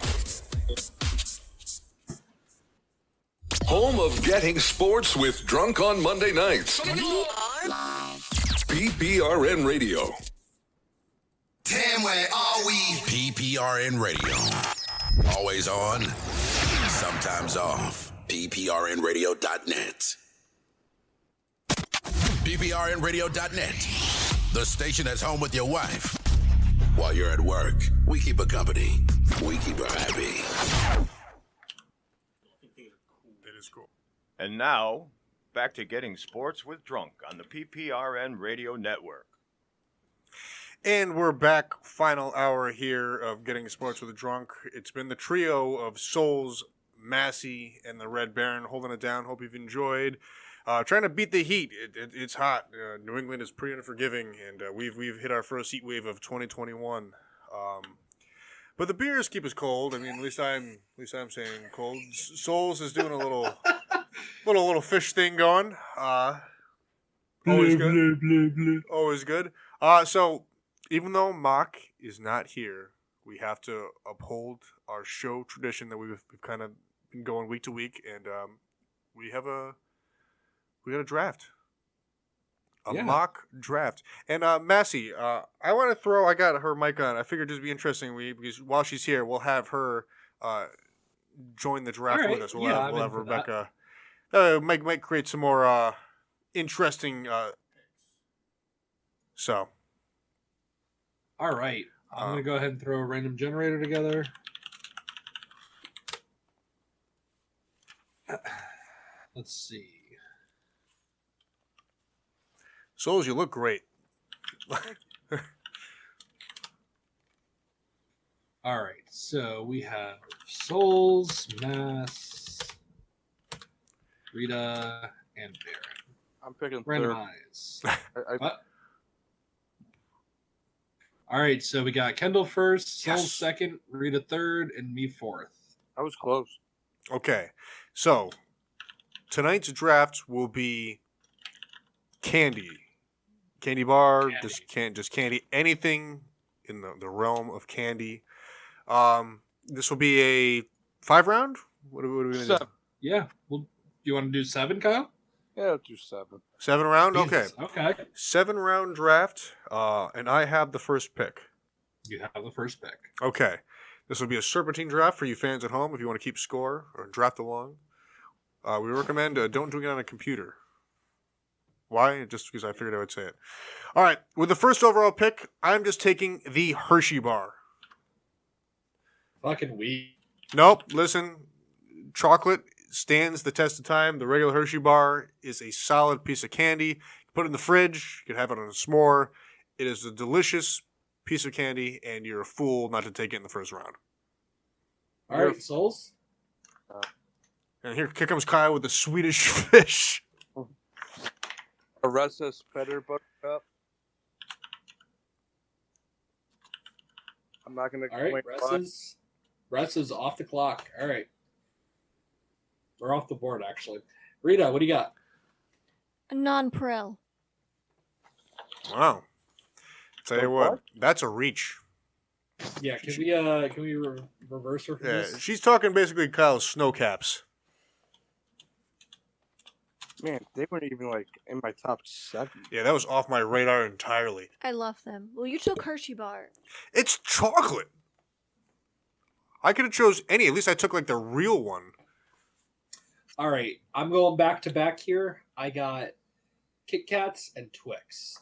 Home of getting sports with Drunk on Monday nights. PPRN Radio. Damn, where are we? PPRN Radio. Always on, sometimes off. PPRNradio.net. PPRNradio.net. The station that's home with your wife. While you're at work, we keep her company. We keep her happy. That is cool. And now, back to getting sports with Drunk on the PPRN Radio Network. And we're back, final hour here of Getting Sports with a Drunk. It's been the trio of Souls, Massey, and the Red Baron holding it down. Hope you've enjoyed. Trying to beat the heat. It's hot. New England is pretty unforgiving, and we've hit our first heat wave of 2021. But the beers keep us cold. I mean, at least I'm saying cold. Souls is doing a little fish thing going. Always good. Always good. So even though Mock is not here, we have to uphold our show tradition that we've kind of been going week to week, and we got a draft. A mock draft. And Massey, I want to I got her mic on. I figured it'd be interesting because while she's here, we'll have her join the draft with us. We'll have Rebecca. Might create some more interesting. So. All right. I'm going to go ahead and throw a random generator together. Let's see. Souls, you look great. All right. So we have Souls, Mass, Rita, and Baron. I'm picking Randomize. third. All right. So we got Kendall first, Souls Yes. second, Rita third, and me fourth. I was close. Okay. So tonight's draft will be candy. Candy bar, just candy, anything in the realm of candy. This will be a 5-round. What are we going to do? Seven. Yeah. Well, do you want to do 7, Kyle? Yeah, I'll do 7. 7-round. Okay. Jesus. Okay. 7-round draft. And I have the first pick. You have the first pick. Okay. This will be a serpentine draft for you fans at home if you want to keep score or draft along. We recommend don't do it on a computer. Why? Just because I figured I would say it. All right. With the first overall pick, I'm just taking the Hershey bar. Fucking weed. Nope. Listen, chocolate stands the test of time. The regular Hershey bar is a solid piece of candy. You can put it in the fridge. You can have it on a s'more. It is a delicious piece of candy, and you're a fool not to take it in the first round. All right, Souls. And here comes Kyle with the Swedish fish. Arresta Spreader Buttercup. I'm not going to All right, Russ is off the clock. All right. We're off the board, actually. Rita, what do you got? A non-Perel. Wow. Tell you what, that's a reach. Yeah, can we reverse her for Yeah, this? she's talking basically Kyle's snow caps. Man, they weren't even like in my top 7. Yeah, that was off my radar entirely. I love them. Well, you took Hershey bar. It's chocolate. I could have chose any. At least I took like the real one. All right, I'm going back to back here. I got Kit Kats and Twix.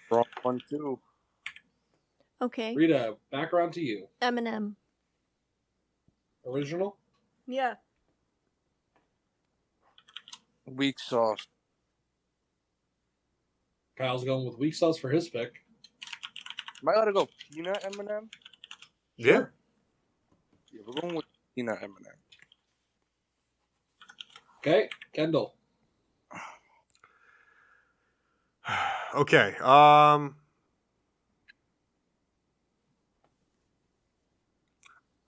Wrong one too. Okay. Rita, back around to you. M&M. Original? Yeah. Weak sauce. Kyle's going with weak sauce for his pick. Am I allowed to go peanut M&M? Yeah. Yeah, we're going with peanut M&M. Okay, Kendall. Okay. I'm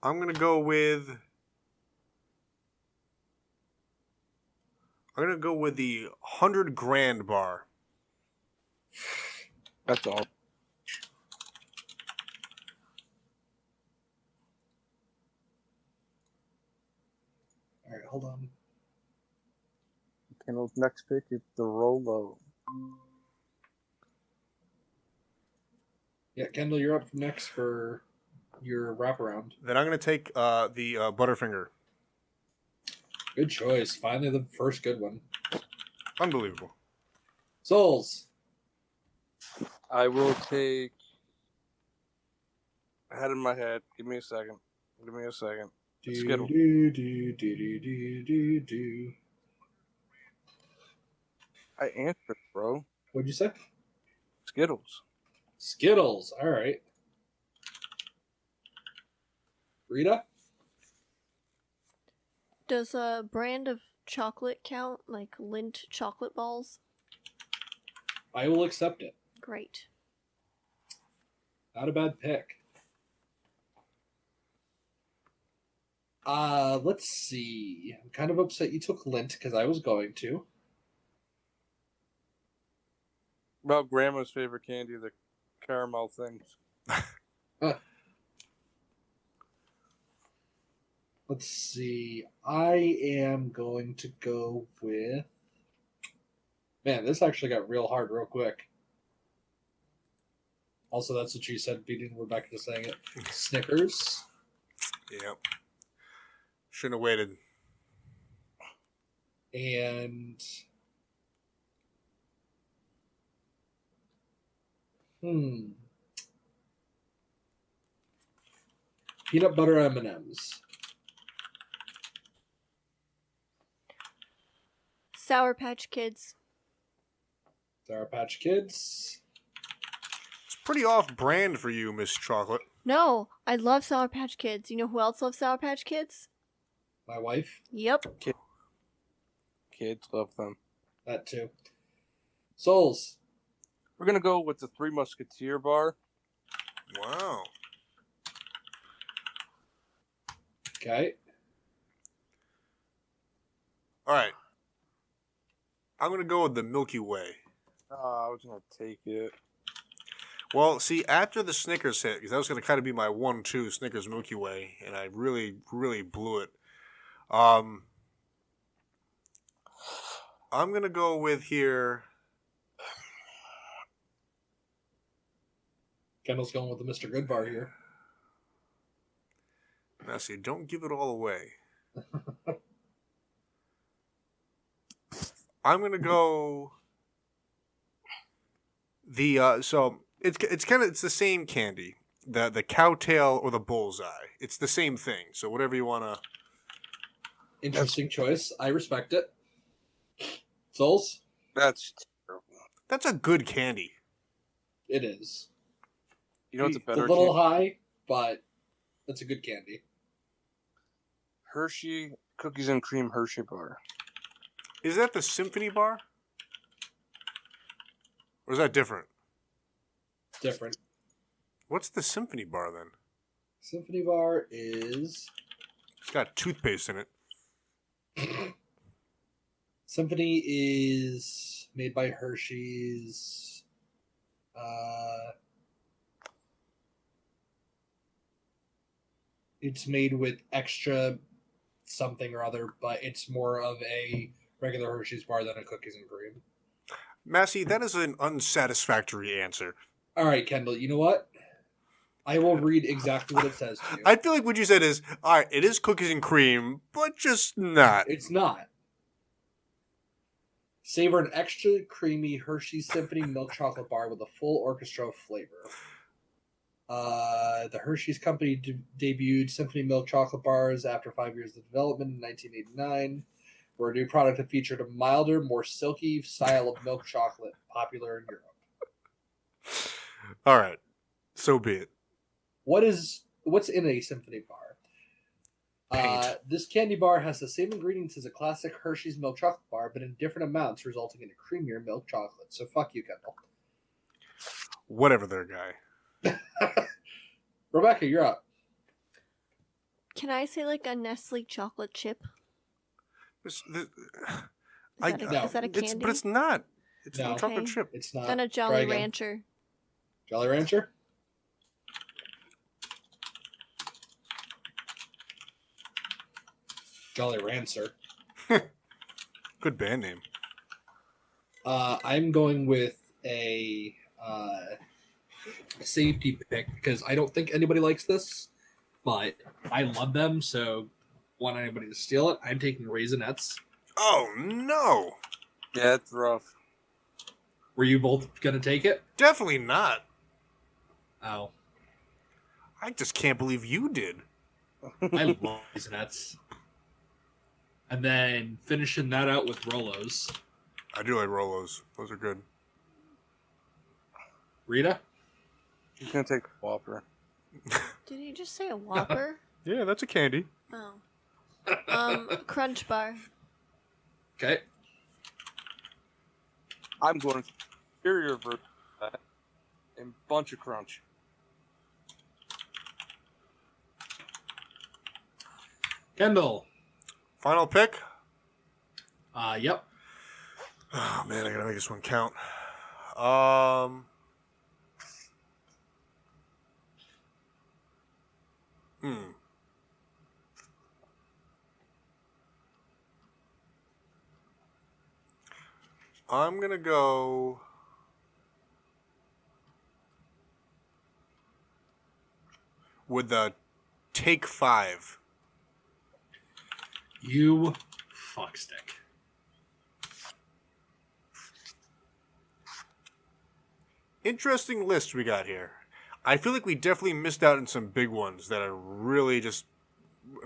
gonna go with. I'm gonna go with the 100 grand bar. That's all. All right, hold on. Kendall's next pick is the Rolo. Yeah, Kendall, you're up next for your wraparound. Then I'm gonna take the Butterfinger. Good choice. Finally, the first good one. Unbelievable. Souls. I will take. I had it in my head. Give me a second. Skittles. Do. I answered, bro. What'd you say? Skittles. Skittles. All right. Rita? Does a brand of chocolate count, like Lindt chocolate balls? I will accept it. Great. Not a bad pick. Let's see. I'm kind of upset you took Lindt because I was going to. About Grandma's favorite candy, the caramel things. Let's see. I am going to go with... Man, this actually got real hard real quick. Also, that's what she said, beating Rebecca to saying it. Snickers. Yep. Shouldn't have waited. And... Peanut butter M&Ms. Sour Patch Kids. Sour Patch Kids. It's pretty off-brand for you, Miss Chocolate. No, I love Sour Patch Kids. You know who else loves Sour Patch Kids? My wife. Yep. Kids love them. That too. Souls. We're going to go with the Three Musketeer bar. Wow. Okay. All right. I'm going to go with the Milky Way. I was going to take it. Well, see, after the Snickers hit, because that was going to kind of be my 1-2 Snickers Milky Way, and I really, really blew it. I'm going to go with here. Kendall's going with the Mr. Good bar here. Now, see, don't give it all away. I'm going to go the, so it's the same candy. The cowtail or the bullseye. It's the same thing. So whatever you want to. Interesting choice. I respect it. Souls? That's terrible. That's a good candy. It is. You know what's a better a little candy? high, but it's a good candy. Hershey Cookies and Cream Hershey bar. Is that the Symphony bar? Or is that different? Different. What's the Symphony bar then? Symphony bar is... It's got toothpaste in it. Symphony is made by Hershey's. It's made with extra something or other, but it's more of a regular Hershey's bar than a cookies and cream. Massey, that is an unsatisfactory answer. All right, Kendall, you know what? I will read exactly what it says to you. I feel like what you said is, all right, it is cookies and cream, but just not. It's not. Savor an extra creamy Hershey's Symphony milk chocolate bar with a full orchestra of flavor. The Hershey's Company debuted Symphony milk chocolate bars after 5 years of development in 1989, where a new product that featured a milder, more silky style of milk chocolate, popular in Europe. All right. So be it. What's in a symphony bar? Paint. This candy bar has the same ingredients as a classic Hershey's milk chocolate bar, but in different amounts, resulting in a creamier milk chocolate. So fuck you, Kendall. Whatever there, guy. Rebecca, you're up. Can I say like a Nestle chocolate chip? Is Is No. that a candy? But it's not. It's No. a chocolate Okay. chip. It's not. Then a Try Jolly again. Rancher. Jolly Rancher? Jolly Rancher. Good band name. I'm going with a safety pick because I don't think anybody likes this, but I love them, so want anybody to steal it. I'm taking Raisinets. Oh, no. Yeah, it's rough. Were you both going to take it? Definitely not. Oh. I just can't believe you did. I love Raisinets. And then finishing that out with Rolos. I do like Rolos. Those are good. Rita? He's gonna take the Whopper. Did you just say a Whopper? Yeah, that's a candy. Oh. Crunch bar. Okay. I'm going superior version of that and bunch of crunch. Kendall. Final pick? Yep. Oh, man, I gotta make this one count. I'm gonna go with the Take 5. You fuckstick. Interesting list we got here. I feel like we definitely missed out on some big ones that are really just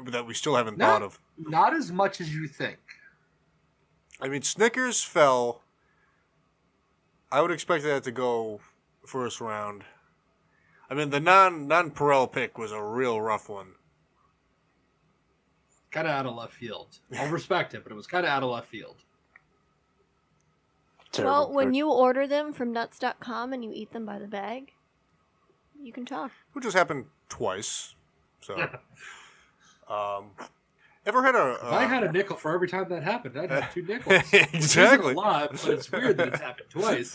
that we still haven't thought of. Not as much as you think. I mean, Snickers fell. I would expect that to go first round. I mean, the non-Perel pick was a real rough one. Kind of out of left field. I'll respect it, but it was kind of out of left field. Well, when you order them from nuts.com and you eat them by the bag, you can talk. Which has happened twice. So, ever had a? If I had a nickel for every time that happened, I'd have 2 nickles. Exactly. Which isn't a lot, but it's weird that it's happened twice.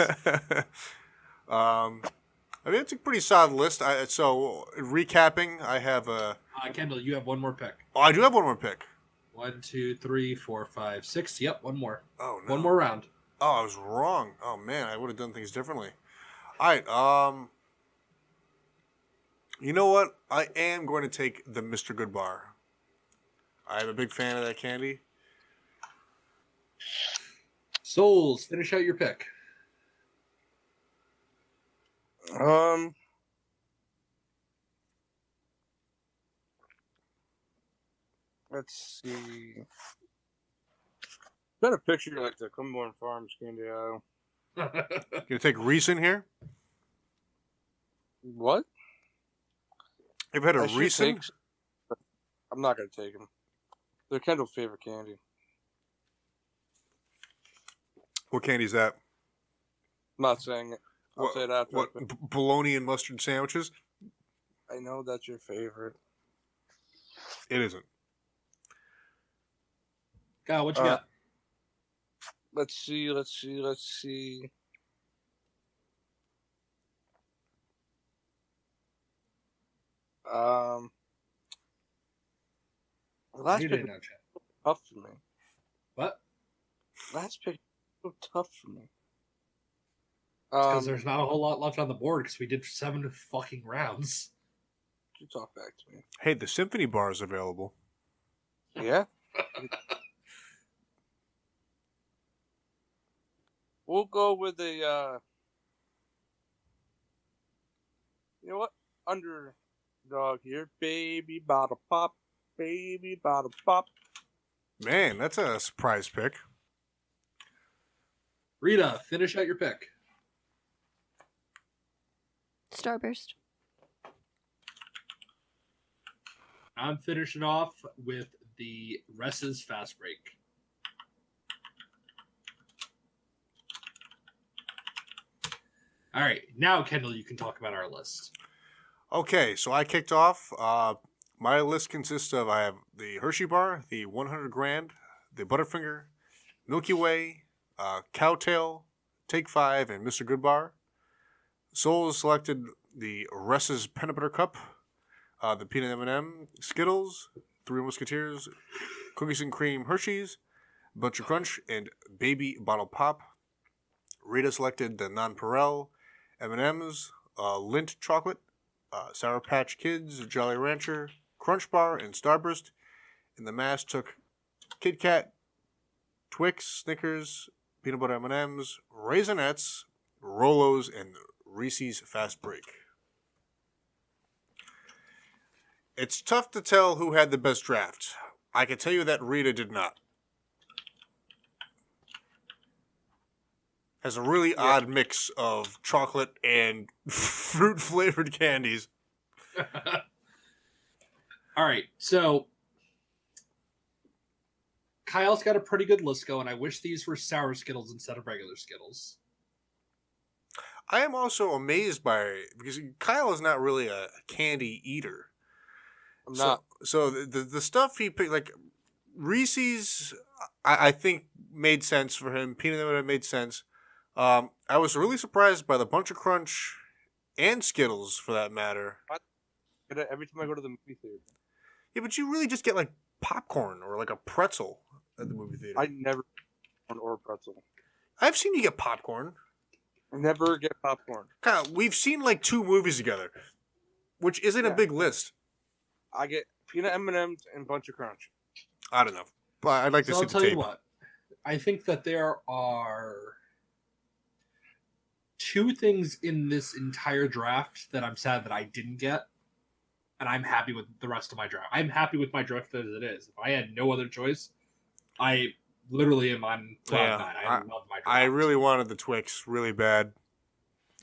I mean, it's a pretty solid list. So, recapping, I have a. Kendall, you have one more pick. Oh, I do have one more pick. 1, 2, 3, 4, 5, 6. Yep, one more. Oh no. One more round. Oh, I was wrong. Oh man, I would have done things differently. All right. You know what? I am going to take the Mr. Good Bar. I'm a big fan of that candy. Souls, finish out your pick. Let's see. Got a picture like the Cumberland Farms candy aisle. Gonna take Reese in here. What? You've had a I should Reese? take- I'm not gonna take them. They're Kendall's favorite candy. What candy's that? I'm not saying it. I'll say it after. What? Bologna and mustard sandwiches? I know that's your favorite. It isn't. Kyle, what you got? Let's see. The last pick was tough for me. What? Last pick was so tough for me. Because there's not a whole lot left on the board because we did 7 fucking rounds. You talk back to me. Hey, the Symphony Bar is available. Yeah. We'll go with a. You know what? Underdog here, baby bottle pop, baby bottle pop. Man, that's a surprise pick. Rita, finish out your pick. Starburst. I'm finishing off with the Reese's Fast Break. All right, now Kendall, you can talk about our list. Okay, so I kicked off. My list consists of I have the Hershey bar, the 100 grand, the Butterfinger, Milky Way, Cowtail, Take 5, and Mr. Goodbar. Soul has selected the Reese's Peanut Butter Cup, the Peanut M&M, Skittles, Three Musketeers, Cookies and Cream Hershey's, Bunch of Crunch, and Baby Bottle Pop. Rita selected the Non-Perel, M&M's, Lindt Chocolate, Sour Patch Kids, Jolly Rancher, Crunch Bar, and Starburst. And the mass took Kit Kat, Twix, Snickers, Peanut Butter M&M's, Raisinets, Rolos, and Reese's Fast Break. It's tough to tell who had the best draft. I can tell you that Rita did not. Has a really odd mix of chocolate and fruit-flavored candies. All right, so Kyle's got a pretty good list going. I wish these were sour Skittles instead of regular Skittles. I am also amazed by it because Kyle is not really a candy eater. I'm not. So the stuff he picked, like Reese's, I think made sense for him. Peanut M&M made sense. I was really surprised by the Bunch of Crunch and Skittles, for that matter. Every time I go to the movie theater. Yeah, but you really just get like popcorn or like a pretzel at the movie theater. I never get or pretzel. I've seen you get popcorn. Never get popcorn. Kyle, we've seen like 2 movies together, which isn't a big list. I get peanut M&Ms and Bunch of Crunch. I don't know, but I'd like to see I'll the tell tape. you what. I think that there are 2 things in this entire draft that I'm sad that I didn't get, and I'm happy with the rest of my draft. I'm happy with my draft as it is. If I had no other choice, I literally am on cloud 9. I love my draft. I really wanted the Twix really bad.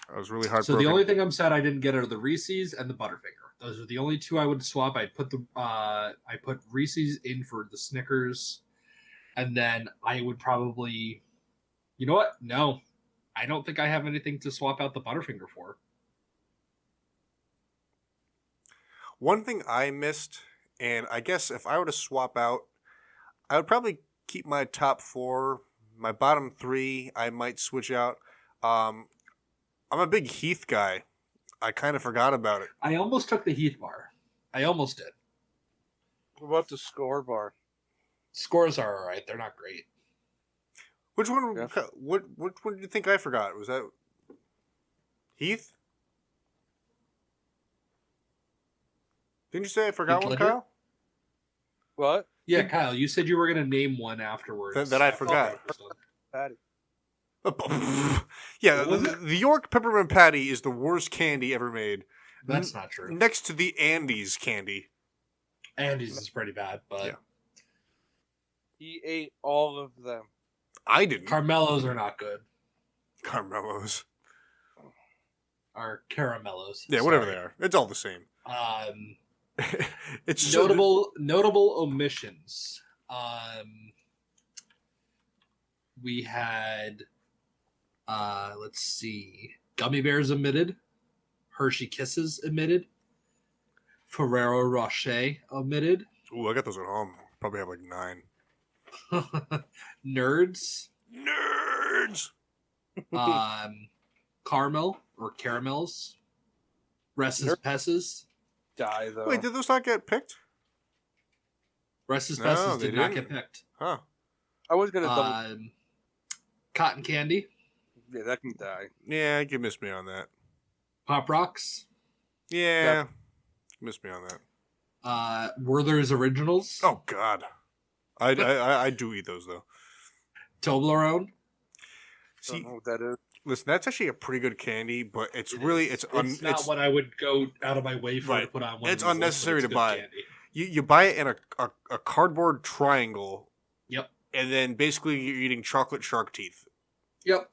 I was really heartbroken. So the only thing I'm sad I didn't get are the Reese's and the Butterfinger. Those are the only 2 I would swap. I put Reese's in for the Snickers, and then I would probably, you know what? No, I don't think I have anything to swap out the Butterfinger for. One thing I missed, and I guess if I were to swap out, I would probably keep my top 4. My bottom 3, I might switch out. I'm a big Heath guy. I kind of forgot about it. I almost took the Heath bar. I almost did. What about the Score bar? Scores are all right. They're not great. Which one? Yeah. Which one do you think I forgot? Was that Heath? Didn't you say I forgot one, Kyle? What? Yeah, Kyle, you said you were going to name one afterwards. That I forgot. Patty. Yeah, the York Peppermint Patty is the worst candy ever made. That's not true. Next to the Andes candy. Andes is pretty bad, but... Yeah. He ate all of them. I didn't. Carmelos are not good. Carmelos. Are caramellos. Yeah, whatever they are. It's all the same. It's notable omissions. We had, let's see, Gummy Bears omitted, Hershey Kisses omitted, Ferrero Rocher omitted. Ooh, I got those at home. Probably have like 9. Nerds. Caramel or caramels. Reese's Pieces. Die though. Wait, did those not get picked? Reese's Pieces did not get picked. Huh. I was gonna double. Cotton candy. Yeah, that can die. Yeah, you missed me on that. Pop Rocks. Yeah, you missed me on that. Werther's Originals. Oh God, I do eat those though. Toblerone. See, I don't know what that is. Listen, that's actually a pretty good candy, but it's not what I would go out of my way for to put on. It's unnecessary to buy. You buy it in a cardboard triangle. Yep. And then basically you're eating chocolate shark teeth. Yep.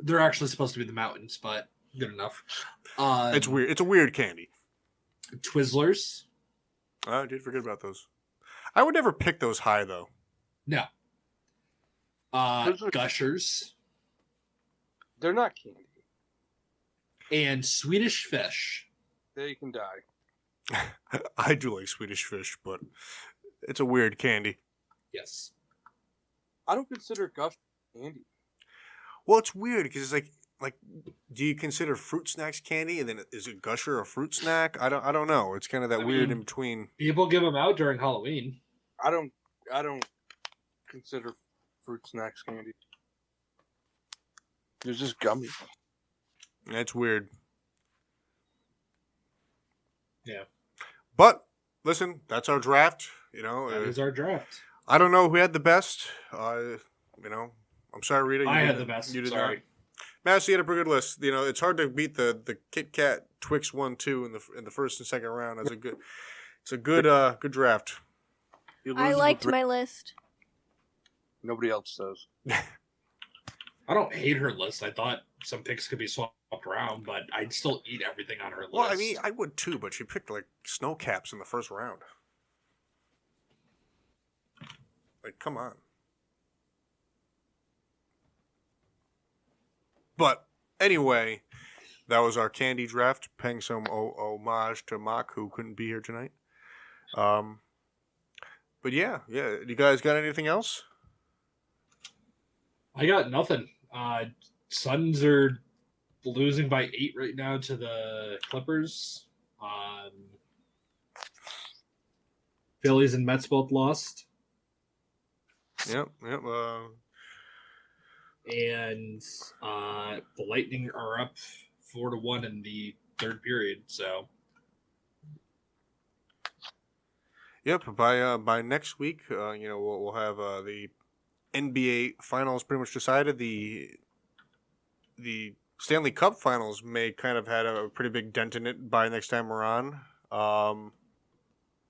They're actually supposed to be the mountains, but Good enough. It's weird. It's a weird candy. Twizzlers. Oh, I did forget about those. I would never pick those high, though. No. Gushers. They're not candy. And Swedish Fish. There you can die. I do like Swedish Fish, but it's a weird candy. Yes. I don't consider Gush candy. Well, it's weird because it's like, do you consider fruit snacks candy, and then is it Gusher a fruit snack? I don't know. It's kind of that weird in between. People give them out during Halloween. I don't consider fruit snacks candy. They're just gummy. That's weird. Yeah. But listen, that's our draft. That is our draft. I don't know who had the best. I'm sorry, Rita. I had the best. You did Sorry. not. Massey had a pretty good list. It's hard to beat the Kit Kat Twix 1-2 in the first and second round. It's a good draft. I liked my list. Nobody else does. I don't hate her list. I thought some picks could be swapped around, but I'd still eat everything on her list. Well, I mean, I would too, but she picked like snow caps in the first round. Like, come on. But anyway, that was our candy draft, paying some homage to Mock, who couldn't be here tonight. But yeah. You guys got anything else? I got nothing. Suns are losing by 8 right now to the Clippers. Phillies and Mets both lost. Yep. And the Lightning are up 4-1 in the third period. So, yep. By next week, we'll have the NBA Finals pretty much decided. The Stanley Cup Finals may kind of had a pretty big dent in it by next time we're on.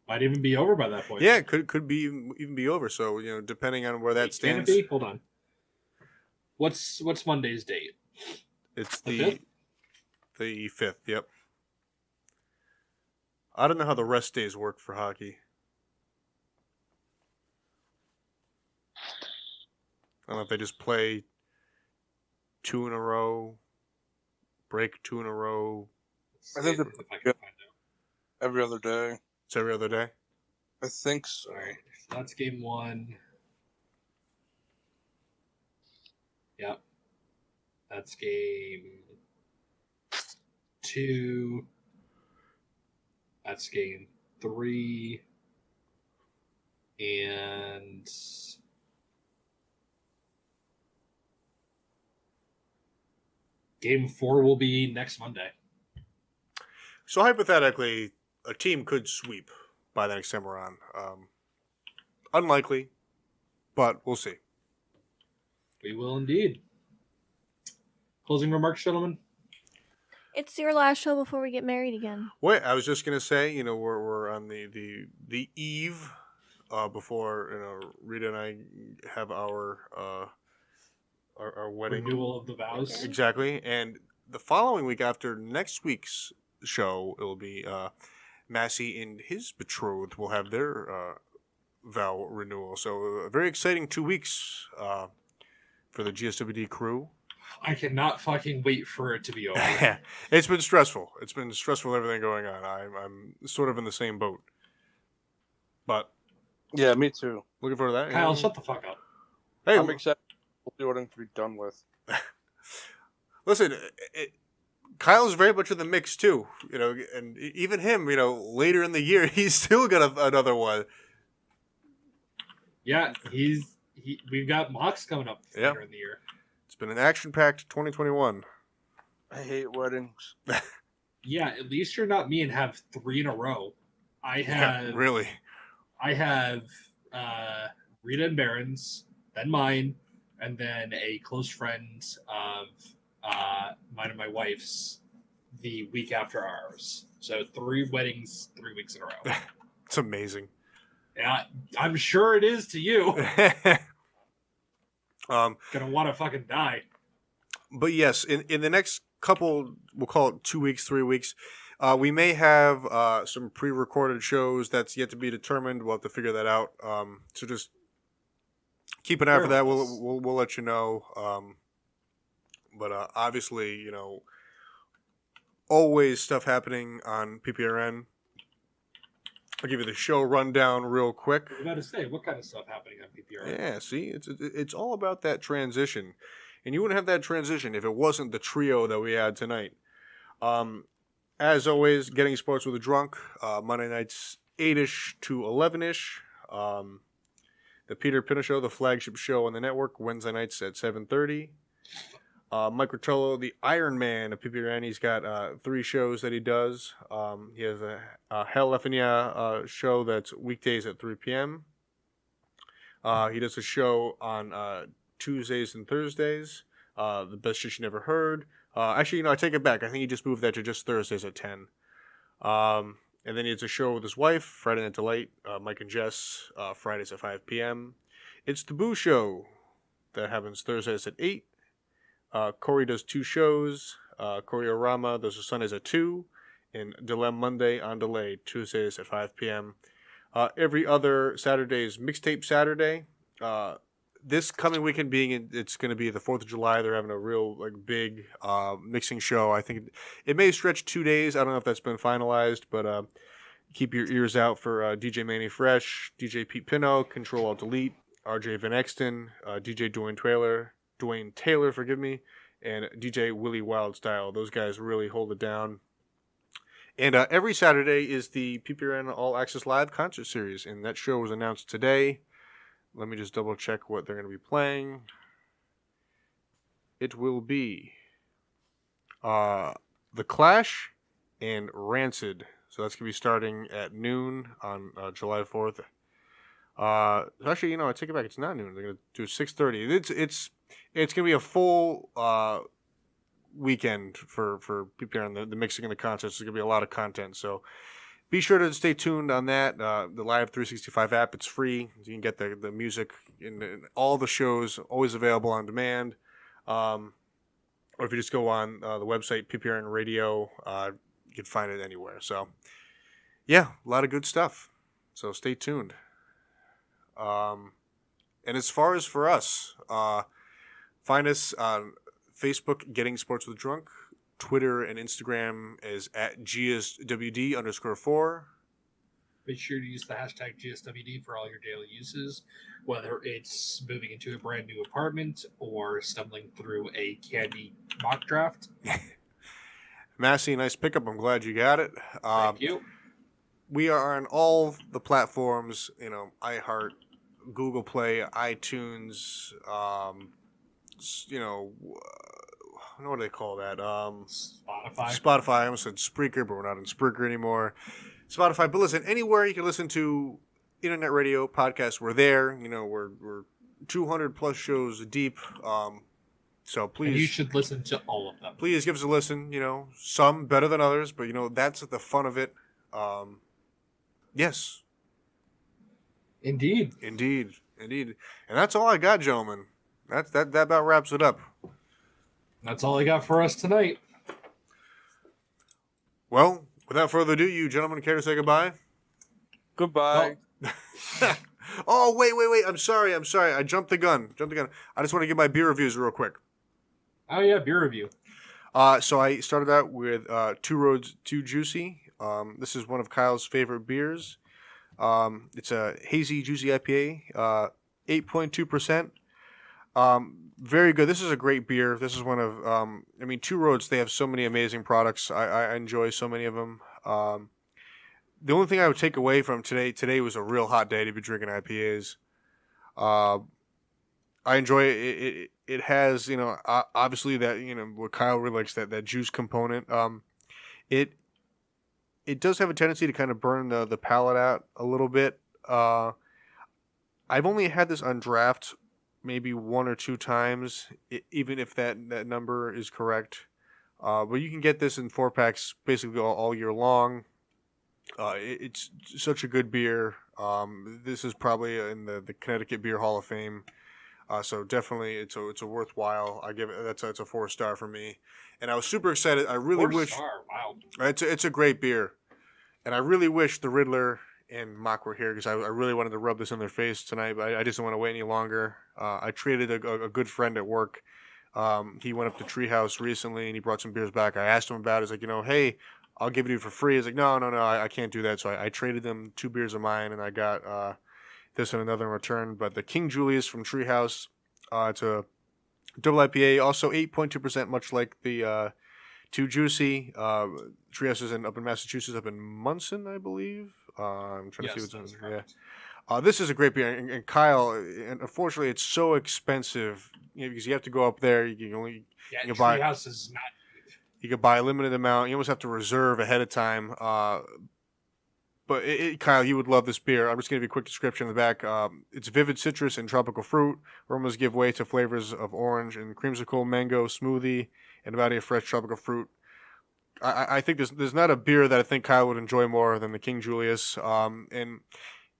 Might even be over by that point. Yeah, it could be even be over. So depending on where that stands. Can it be? Hold on. What's Monday's date? It's the 5th? The 5th. Yep. I don't know how the rest days work for hockey. I don't know if they just play 2 in a row, break 2 in a row. I think they're every other day. It's every other day? I think so. All right. That's game 1. Yep. That's game 2. That's game 3. And game 4 will be next Monday. So hypothetically, a team could sweep by the next time we're on. Unlikely, but we'll see. We will indeed. Closing remarks, gentlemen? It's your last show before we get married again. Wait, I was just gonna say, we're on the eve before Rita and I have our wedding renewal of the vows. Exactly, and the following week after next week's show, it'll be Massey and his betrothed will have their vow renewal. So a very exciting 2 weeks for the GSWD crew. I cannot fucking wait for it to be over. It's been stressful. It's been stressful, everything going on. I'm sort of in the same boat. But yeah, me too. Looking forward to that. Kyle, shut the fuck up. Hey, I'm excited for what I'm to be done with. Listen, Kyle's very much in the mix too. And even him, later in the year, he's still got another one. Yeah, we've got mocks coming up later in the year. It's been an action-packed 2021. I hate weddings. Yeah, at least you're not me and have 3 in a row. I have really. I have Rita and Barron's, then mine, and then a close friend of mine and my wife's the week after ours. So 3 weddings, 3 weeks in a row. It's amazing. Yeah, I'm sure it is to you. Gonna want to fucking die. But yes, in the next couple, we'll call it 2 weeks, 3 weeks. We may have some pre-recorded shows that's yet to be determined. We'll have to figure that out. So just keep an eye for that. We'll let you know. But obviously, you know, always stuff happening on PPRN. I'll give you the show rundown real quick. I was about to say, what kind of stuff happening on PPRN? Yeah, see, it's all about that transition. And you wouldn't have that transition if it wasn't the trio that we had tonight. As always, Getting Sports with a Drunk, Monday nights 8-ish to 11-ish. The Peter Pinna Show, the flagship show on the network, Wednesday nights at 7:30. Mike Rotolo, the Iron Man of PPRN, he's got 3 shows that he does. He has a Hell Effin' Yeah show that's weekdays at 3 p.m. He does a show on Tuesdays and Thursdays, The Best Shit You Never Heard. Actually, I take it back. I think he just moved that to just Thursdays at 10. And then he has a show with his wife, Friday Night Delight, Mike and Jess, Fridays at 5 p.m. It's the Boo Show that happens Thursdays at 8. Corey does 2 shows. Corey Orama does Sundays at 2. And Dilem Monday on Delay, Tuesdays at 5 p.m. Every other Saturday is Mixtape Saturday. This coming weekend it's going to be the 4th of July. They're having a real big mixing show. I think it may stretch 2 days. I don't know if that's been finalized, but keep your ears out for DJ Manny Fresh, DJ Pete Pinno, Control Alt Delete, RJ Van Exton, DJ Dwayne Taylor, forgive me, and DJ Willie Wildstyle. Those guys really hold it down. And every Saturday is the PPRN All Access Live concert series, and that show was announced today. Let me just double check what they're going to be playing. It will be The Clash and Rancid. So that's going to be starting at noon on July 4th. Actually, I take it back. It's not noon. They're going to do 6:30. It's going to be a full weekend for PPRN. The mixing and the concerts. There's going to be a lot of content. So be sure to stay tuned on that. The Live 365 app, it's free. You can get the music and all the shows always available on demand. Or if you just go on the website, PPRN Radio, you can find it anywhere. So, yeah, a lot of good stuff. So stay tuned. And as far as for us, find us on Facebook, Getting Sports with Drunk. Twitter and Instagram is at GSWD_4. Make sure to use the hashtag GSWD for all your daily uses, whether it's moving into a brand new apartment or stumbling through a candy mock draft. Massey, nice pickup. I'm glad you got it. Thank you. We are on all the platforms, iHeart, Google Play, iTunes, what do they call that? Spotify. I almost said Spreaker, but we're not in Spreaker anymore. Spotify. But listen, anywhere you can listen to internet radio podcasts, we're there. We're 200 plus shows deep. So please, and you should listen to all of them. Please give us a listen. Some better than others, but that's the fun of it. Yes. Indeed. And that's all I got, gentlemen. That about wraps it up. That's all I got for us tonight. Well, without further ado, you gentlemen care to say goodbye? Goodbye. Oh, wait. I'm sorry. I jumped the gun. I just want to give my beer reviews real quick. Oh, yeah, beer review. So I started out with Two Roads Too Juicy. This is one of Kyle's favorite beers. It's a hazy, juicy IPA, 8.2%. Very good. This is a great beer. This is one of, Two Roads, they have so many amazing products. I enjoy so many of them. The only thing I would take away from today was a real hot day to be drinking IPAs. I enjoy it. It has, obviously that, what Kyle really likes, that juice component. It does have a tendency to kind of burn the palate out a little bit. I've only had this on draft maybe 1 or 2 times, even if that number is correct. But you can get this in 4-packs basically all year long. It's such a good beer. This is probably in the Connecticut Beer Hall of Fame. So definitely, it's a worthwhile. I give it that's a 4-star for me, and I was super excited. I really wish 4-star, wow. it's a great beer, and I really wish the Riddler and Mock were here because I really wanted to rub this in their face tonight, but I just didn't want to wait any longer. I traded a good friend at work. He went up to Treehouse recently and he brought some beers back. I asked him about it. He's like, hey, I'll give it to you for free. He's like, no, I can't do that. So I traded them 2 beers of mine and I got this and another in return. But the King Julius from Treehouse, it's a double IPA, also 8.2%, much like the Too Juicy. Treehouse is up in Massachusetts, up in Munson, I believe. I'm trying to see what's in there. Yeah. This is a great beer, and Kyle. And unfortunately, it's so expensive because you have to go up there. You can only buy. Treehouse is not. You could buy a limited amount. You almost have to reserve ahead of time. But Kyle, you would love this beer. I'm just going to give you a quick description in the back. It's vivid citrus and tropical fruit. Aromas give way to flavors of orange and creamsicle, mango, smoothie, and a variety of fresh tropical fruit. I think there's not a beer that I think Kyle would enjoy more than the King Julius. And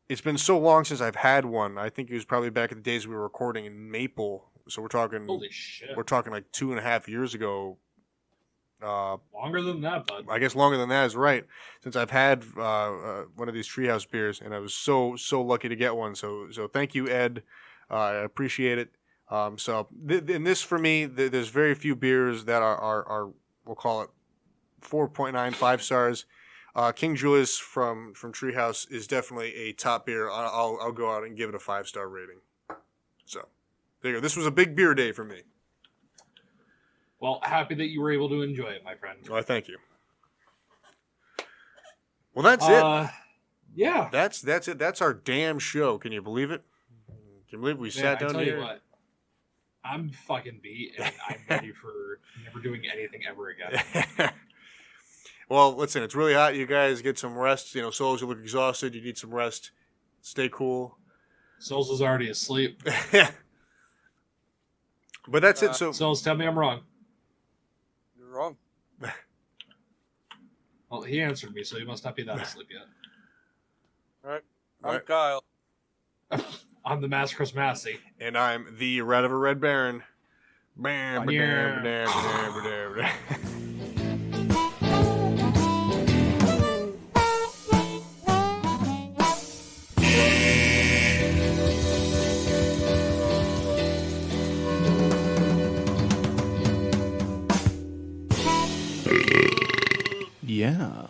it's been so long since I've had one. I think it was probably back in the days we were recording in Maple. So we're talking. Holy shit! We're talking like 2.5 years ago. Longer than that, bud. I guess longer than that is right. Since I've had one of these Treehouse beers, and I was so lucky to get one. So thank you, Ed. I appreciate it. In this for me, there's very few beers that are we'll call it 4.9, 5 stars. King Julius from Treehouse is definitely a top beer. I'll go out and give it a 5-star rating. So there you go. This was a big beer day for me. Well, happy that you were able to enjoy it, my friend. Well, thank you. Well, that's it. Yeah. That's it. That's our damn show. Can you believe it? Can you believe we sat down here? You what, I'm fucking beat, and I'm ready for never doing anything ever again. Well, listen, it's really hot. You guys get some rest. Souls, you look exhausted. You need some rest. Stay cool. Souls is already asleep. But that's it. So Souls, tell me I'm wrong. You're wrong. Well, he answered me, so he must not be that asleep yet. All right. I'm Kyle. I'm the Mass Chris Massey. And I'm the Rat of a Red Baron. Bam, ba-dam, ba-dam, ba-dam, ba-dam, ba-dam. Yeah.